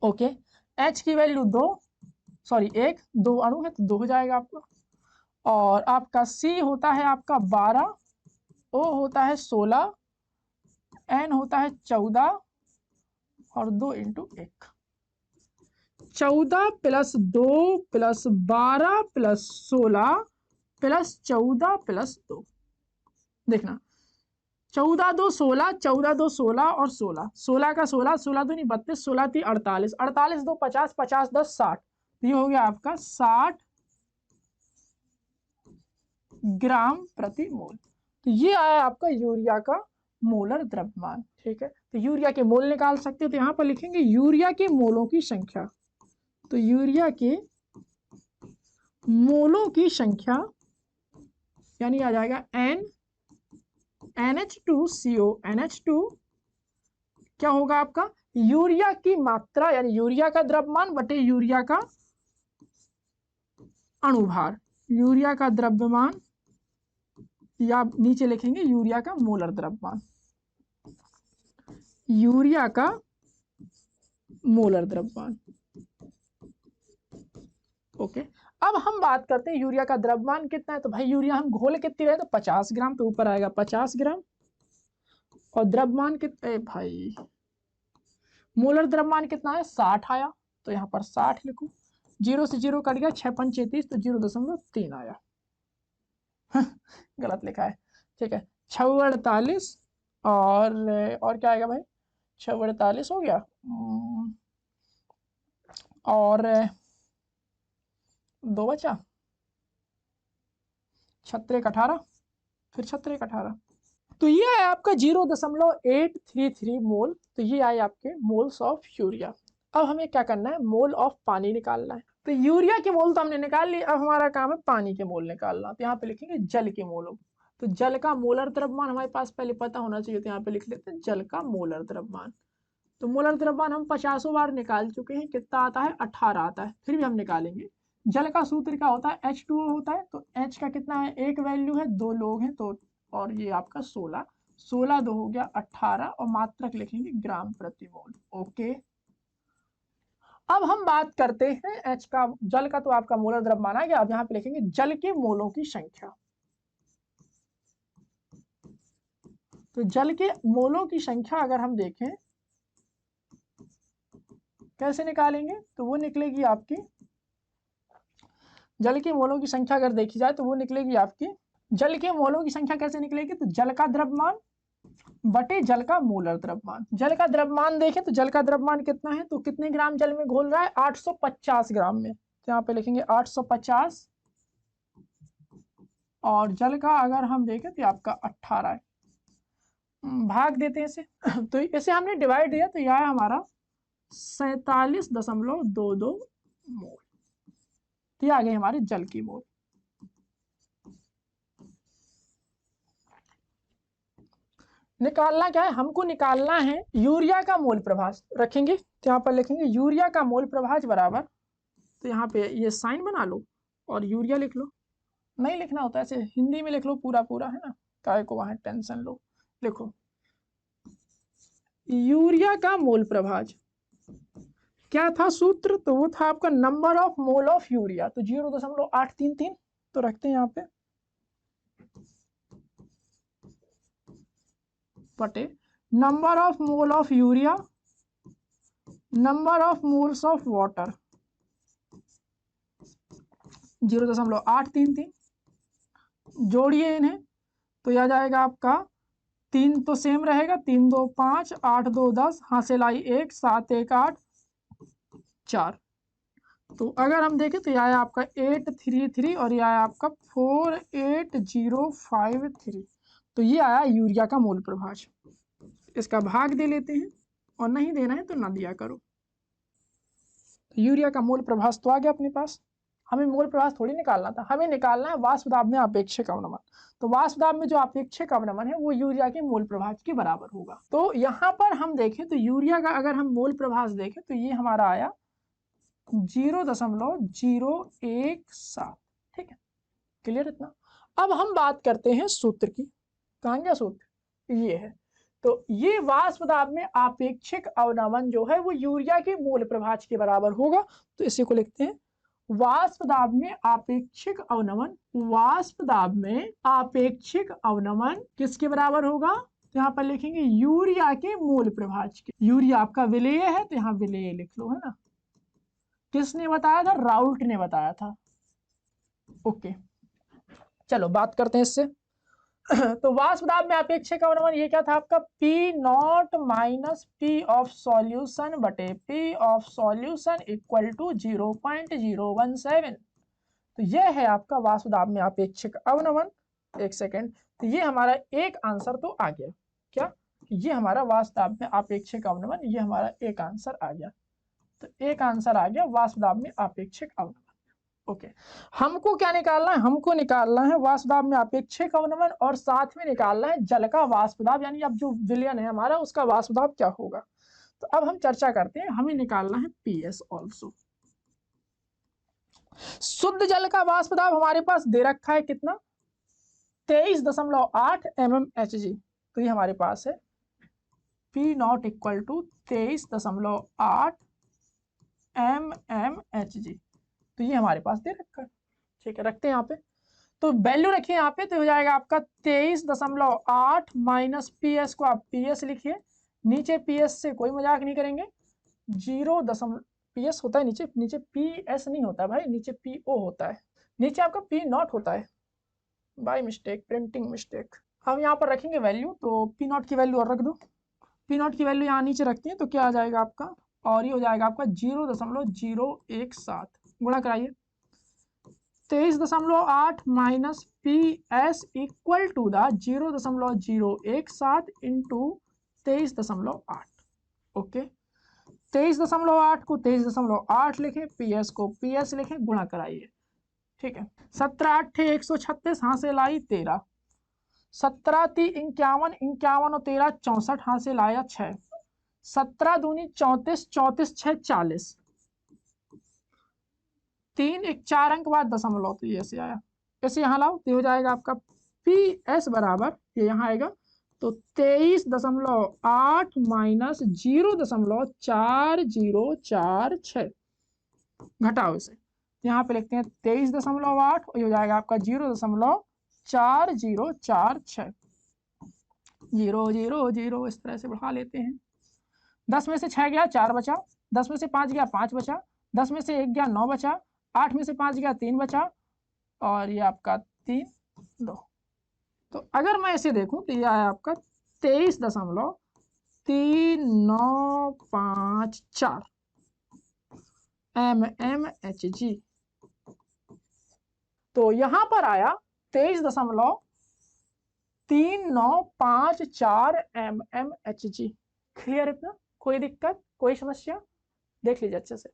ओके, H की वैल्यू 2, सॉरी 1, 2 अणु है तो 2 हो जाएगा आपका, और आपका C होता है आपका 12, O होता है 16, N होता है 14 और 2 into 1, 14 plus 2 plus 12 plus 16 plus 14 plus 2, देखना 14 2 16, 14 2 16 और 16, 16 का 16, 16 2 नहीं 32, 16 3 48, 48 2 50, 50 10 60, ये हो गया आपका 60 ग्राम प्रति मोल। तो ये आया आपका यूरिया का मोलर द्रव्यमान, ठीक है। तो यूरिया के मोल निकाल सकते हो, तो यहां पर लिखेंगे यूरिया के मोलों की संख्या। तो यूरिया के मोलों की संख्या यानी आ जाएगा NH2CO NH2, क्या होगा आपका यूरिया की मात्रा यानी यूरिया का द्रव्यमान बटे यूरिया का अणुभार, यूरिया का द्रव्यमान, या नीचे लिखेंगे यूरिया का मोलर द्रव्यमान, यूरिया का मोलर द्रव्यमान, ओके। अब हम बात करते हैं यूरिया का द्रव्यमान कितना है, तो भाई यूरिया हम घोल कितनी रहे, तो 50 ग्राम, तो ऊपर आएगा 50 ग्राम, और द्रव्यमान कितना भाई मोलर द्रव्यमान कितना है 60 आया, तो यहाँ पर 60 लिखो, 0 से 0 कट गया, 6 5 33, तो 0.3 आया, गलत लिखा है, ठीक है, 648 और क्या आएगा भाई 648 हो गया, और 2 बचा, 6 18, फिर 6 18, तो ये है आपका 0.833 मोल। तो ये आए आपके मोल्स ऑफ यूरिया। अब हमें क्या करना है, मोल ऑफ पानी निकालना है। तो यूरिया के मोल तो हमने निकाल लिए, अब हमारा काम है पानी के मोल निकालना। तो यहाँ पे लिखेंगे जल के मोल। तो जल का मोलर द्रव्यमान हमारे पास पहले पता होना चाहिए, तो यहाँ पे लिख लेते हैं जल का मोलर द्रव्यमान। तो मोलर द्रव्यमान हम 50 बार निकाल चुके हैं, कितना आता है 18 आता है, फिर भी हम निकालेंगे। जल का सूत्र क्या होता है H2O होता है, तो H का कितना है, एक वैल्यू है, 2 लोग हैं, तो और ये आपका 16, 16 2 हो गया 18, और मात्रक लिखेंगे ग्राम प्रति मोल, ओके। अब हम बात करते हैं H का, जल का तो आपका मोलर द्रव्यमान आ गया। अब यहाँ पे लिखेंगे जल के मोलों की संख्या। तो जल के मोलों की संख्या अगर हम देखें कैसे निकालेंगे, तो वो निकलेगी आपकी, जल के मोलों की संख्या अगर देखी जाए तो वो निकलेगी आपकी, जल के मोलों की संख्या कैसे निकलेगी, तो जल का द्रव्यमान बटे जल का मोलर द्रव्यमान। जल का द्रव्यमान देखें तो जल का द्रव्यमान कितना है, तो कितने ग्राम जल में घोल रहा है 850 ग्राम में, तो यहाँ पे लिखेंगे 850, और जल का अगर हम देखें तो आपका 18 है, भाग देते हैं इसे तो इसे हमने डिवाइड दिया, तो यह है हमारा 47.22 मोल। ये आ गए हमारे जल की मोल। निकालना क्या है, हमको निकालना है यूरिया का मोल प्रभाज। रखेंगे तो यहाँ पर लिखेंगे यूरिया का मोल प्रभाज बराबर, तो यहाँ पे ये साइन बना लो और यूरिया लिख लो, नहीं लिखना होता ऐसे हिंदी में लिख लो पूरा पूरा, है ना, काय को वहां टेंशन लो, लिखो यूरिया का मोल प्रभाज। क्या था सूत्र, तो वो था आपका number of mole of urea, तो 0.833 तो रखते हैं यहाँ पे, बटे number of mole of urea, number of moles of water 0.833, जोड़िए इन्हें तो यह जाएगा आपका 3 तो सेम रहेगा, 3 2 5, 8 2 10, हासिल आई 1, 7 1 8 4। तो अगर हम देखें तो यह आया आपका 833 और यह आया आपका 4805 3। तो ये आया यूरिया का मोल प्रभाज। इसका भाग दे लेते हैं, और नहीं देना है तो ना दिया करो। तो यूरिया का मोल प्रभाज तो आ गया अपने पास। हमें मोल प्रभाज थोड़ी निकालना था, हमें निकालना है वाष्प दाब में आपेक्षिक अवनमन। तो वाष्प दाब में जो आपेक्षिक अवनमन है वो यूरिया के मोल प्रभाज के बराबर होगा। तो यहाँ पर हम देखें तो यूरिया का अगर हम मोल प्रभाज देखें तो ये हमारा आया 0.017। ठीक है, क्लियर इतना। अब हम बात करते हैं सूत्र की। कहाँ गया सूत्र, ये है। तो ये वाष्प दाब में आपेक्षिक अवनमन जो है वो यूरिया के मोल प्रभाज के बराबर होगा। तो इसी को लिखते हैं वाष्प दाब में आपेक्षिक अवनमन। वाष्प दाब में आपेक्षिक अवनमन किसके बराबर होगा, तो यहाँ पर लिखेंगे यूरिया के मोल प्रभाज के। यूरिया आपका विलेय है तो यहाँ विलेय लिख लो, है ना। किसने बताया था, राउल्ट ने बताया था। ओके, चलो बात करते हैं इससे। तो वाष्प दाब में आपेक्षिक अवनमन ये क्या था आपका, P not minus P of solution बटे P of solution equal to 0.017। तो ये है आपका वाष्प दाब में आपेक्षिक अवनमन। एक सेकेंड, तो ये हमारा एक आंसर तो आ गया। क्या, ये हमारा वाष्प दाब में आपेक्षिक अवनमन, ये हमारा एक आंसर आ गया। तो एक आंसर आ गया वाष्प दाब में आपेक्षिक अवनमन। ओके, हमको क्या निकालना है, हमको निकालना है वाष्प दाब में आपेक्षिक अवनमन, और साथ में निकालना है जल का वाष्प दाब, यानी अब जो विलयन है हमारा उसका वाष्प दाब क्या होगा। तो अब हम चर्चा करते हैं, हमें निकालना है PS ऑल्सो। शुद्ध जल का वाष्प दाब हमारे पास दे रखा है कितना, 23.8 mmHg। तो ये हमारे पास है P not equal to 23.8 mmHg। तो ये हमारे पास दे रखा है। ठीक है, रखते हैं यहाँ पे। तो वैल्यू रखिए यहाँ पे, तो हो जाएगा आपका 23.8 माइनस PS को आप PS लिखिए। नीचे PS से कोई मजाक नहीं करेंगे। 0. PS होता है नीचे, नीचे PS नहीं होता भाई, नीचे PO होता है। नीचे आपका P नॉट होता है, बाय मिस्टेक, प्रिंटिंग मिस्टेक। हम यहाँ पर रखेंगे वैल्यू, तो P नॉट की वैल्यू और रख दो। P नॉट की वैल्यू यहाँ नीचे रखते हैं तो क्या आ जाएगा आपका, और ये हो जाएगा आपका 0.017। गुणा कराइए, 23.8 minus PS equal to the 0.017 into 23.8। Okay, 23.8 को 23.8 लिखें, PS को PS लिखें, गुणा कराइए। ठीक है, 17 8 136, हाथ से लाई 13, 17 3 51, 51 और 13 64, हाथ से लाया 6, 17 दूनी 34, 34 6 40, 3 1 4 अंक बाद दशमलव, तो ये ऐसे आया। ऐसे यहाँ लाओ तो हो जाएगा आपका PS बराबर, ये यहाँ आएगा तो 23.8 माइनस 0.4046। घटाओ इसे, यहाँ पे लिखते हैं 23.8 और ये हो जाएगा आपका 0.4046। 0 0 0 इस तरह से बढ़ा लेते हैं। 10 में से 6 गया 4 बचा, 10 में से 5 गया 5 बचा, 10 में से 1 गया 9 बचा, 8 में से 5 गया 3 बचा, और ये आपका 3 2। तो अगर मैं इसे देखूं तो ये आया आपका 23.3954 mmHg। तो यहां पर आया 23.3954 mmHg। क्लियर इतना, कोई दिक्कत कोई समस्या, देख लीजिए अच्छे से।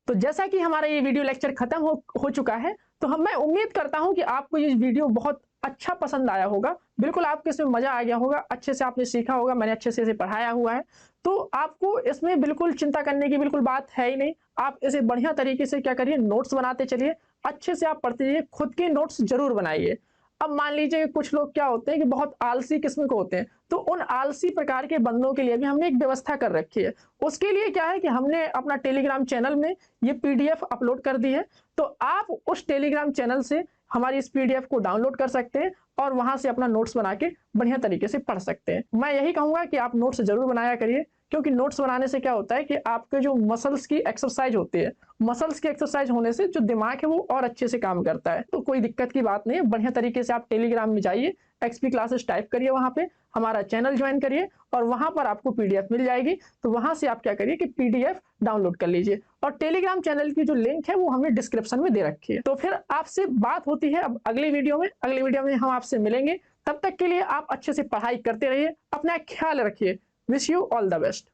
तो जैसा कि हमारा ये वीडियो लेक्चर खत्म हो चुका है, तो मैं उम्मीद करता हूं कि आपको ये वीडियो बहुत अच्छा पसंद आया होगा। बिल्कुल आपको इसमें मजा आ गया होगा, अच्छे से आपने सीखा होगा, मैंने अच्छे से इसे पढ़ाया हुआ है। तो आपको इसमें बिल्कुल चिंता करने की बिल्कुल बात है ही नहीं। आप इसे बढ़िया तरीके से क्या करिए, नोट्स बनाते चलिए, अच्छे से आप पढ़ते जाइए, खुद के नोट्स जरूर बनाइए। अब मान लीजिए कुछ लोग क्या होते हैं कि बहुत आलसी किस्म के होते हैं, तो उन आलसी प्रकार के बंदों के लिए भी हमने एक व्यवस्था कर रखी है। उसके लिए क्या है कि हमने अपना टेलीग्राम चैनल में ये PDF अपलोड कर दी है। तो आप उस टेलीग्राम चैनल से हमारी इस PDF को डाउनलोड कर सकते हैं और वहां से अपना नोट्स बना के बढ़िया तरीके से पढ़ सकते हैं। मैं यही कहूंगा कि आप नोट्स जरूर बनाया करिए, क्योंकि नोट्स बनाने से क्या होता है कि आपके जो मसल्स की एक्सरसाइज होती है, मसल्स की एक्सरसाइज होने से जो दिमाग है वो और अच्छे से काम करता है। तो कोई दिक्कत की बात नहीं है, बढ़िया तरीके से आप टेलीग्राम में जाइए, XP क्लासेस टाइप करिए, वहां पे हमारा चैनल ज्वाइन करिए और वहां पर आपको PDF मिल जाएगी। तो वहां से आप क्या करिए कि PDF डाउनलोड कर लीजिए, और टेलीग्राम चैनल की जो लिंक है वो हमने डिस्क्रिप्शन में दे रखी है। तो फिर आपसे बात होती है अब अगली वीडियो में। अगली वीडियो में हम आपसे मिलेंगे, तब तक के लिए आप अच्छे से पढ़ाई करते रहिए, अपना ख्याल रखिए। Wish you all the best.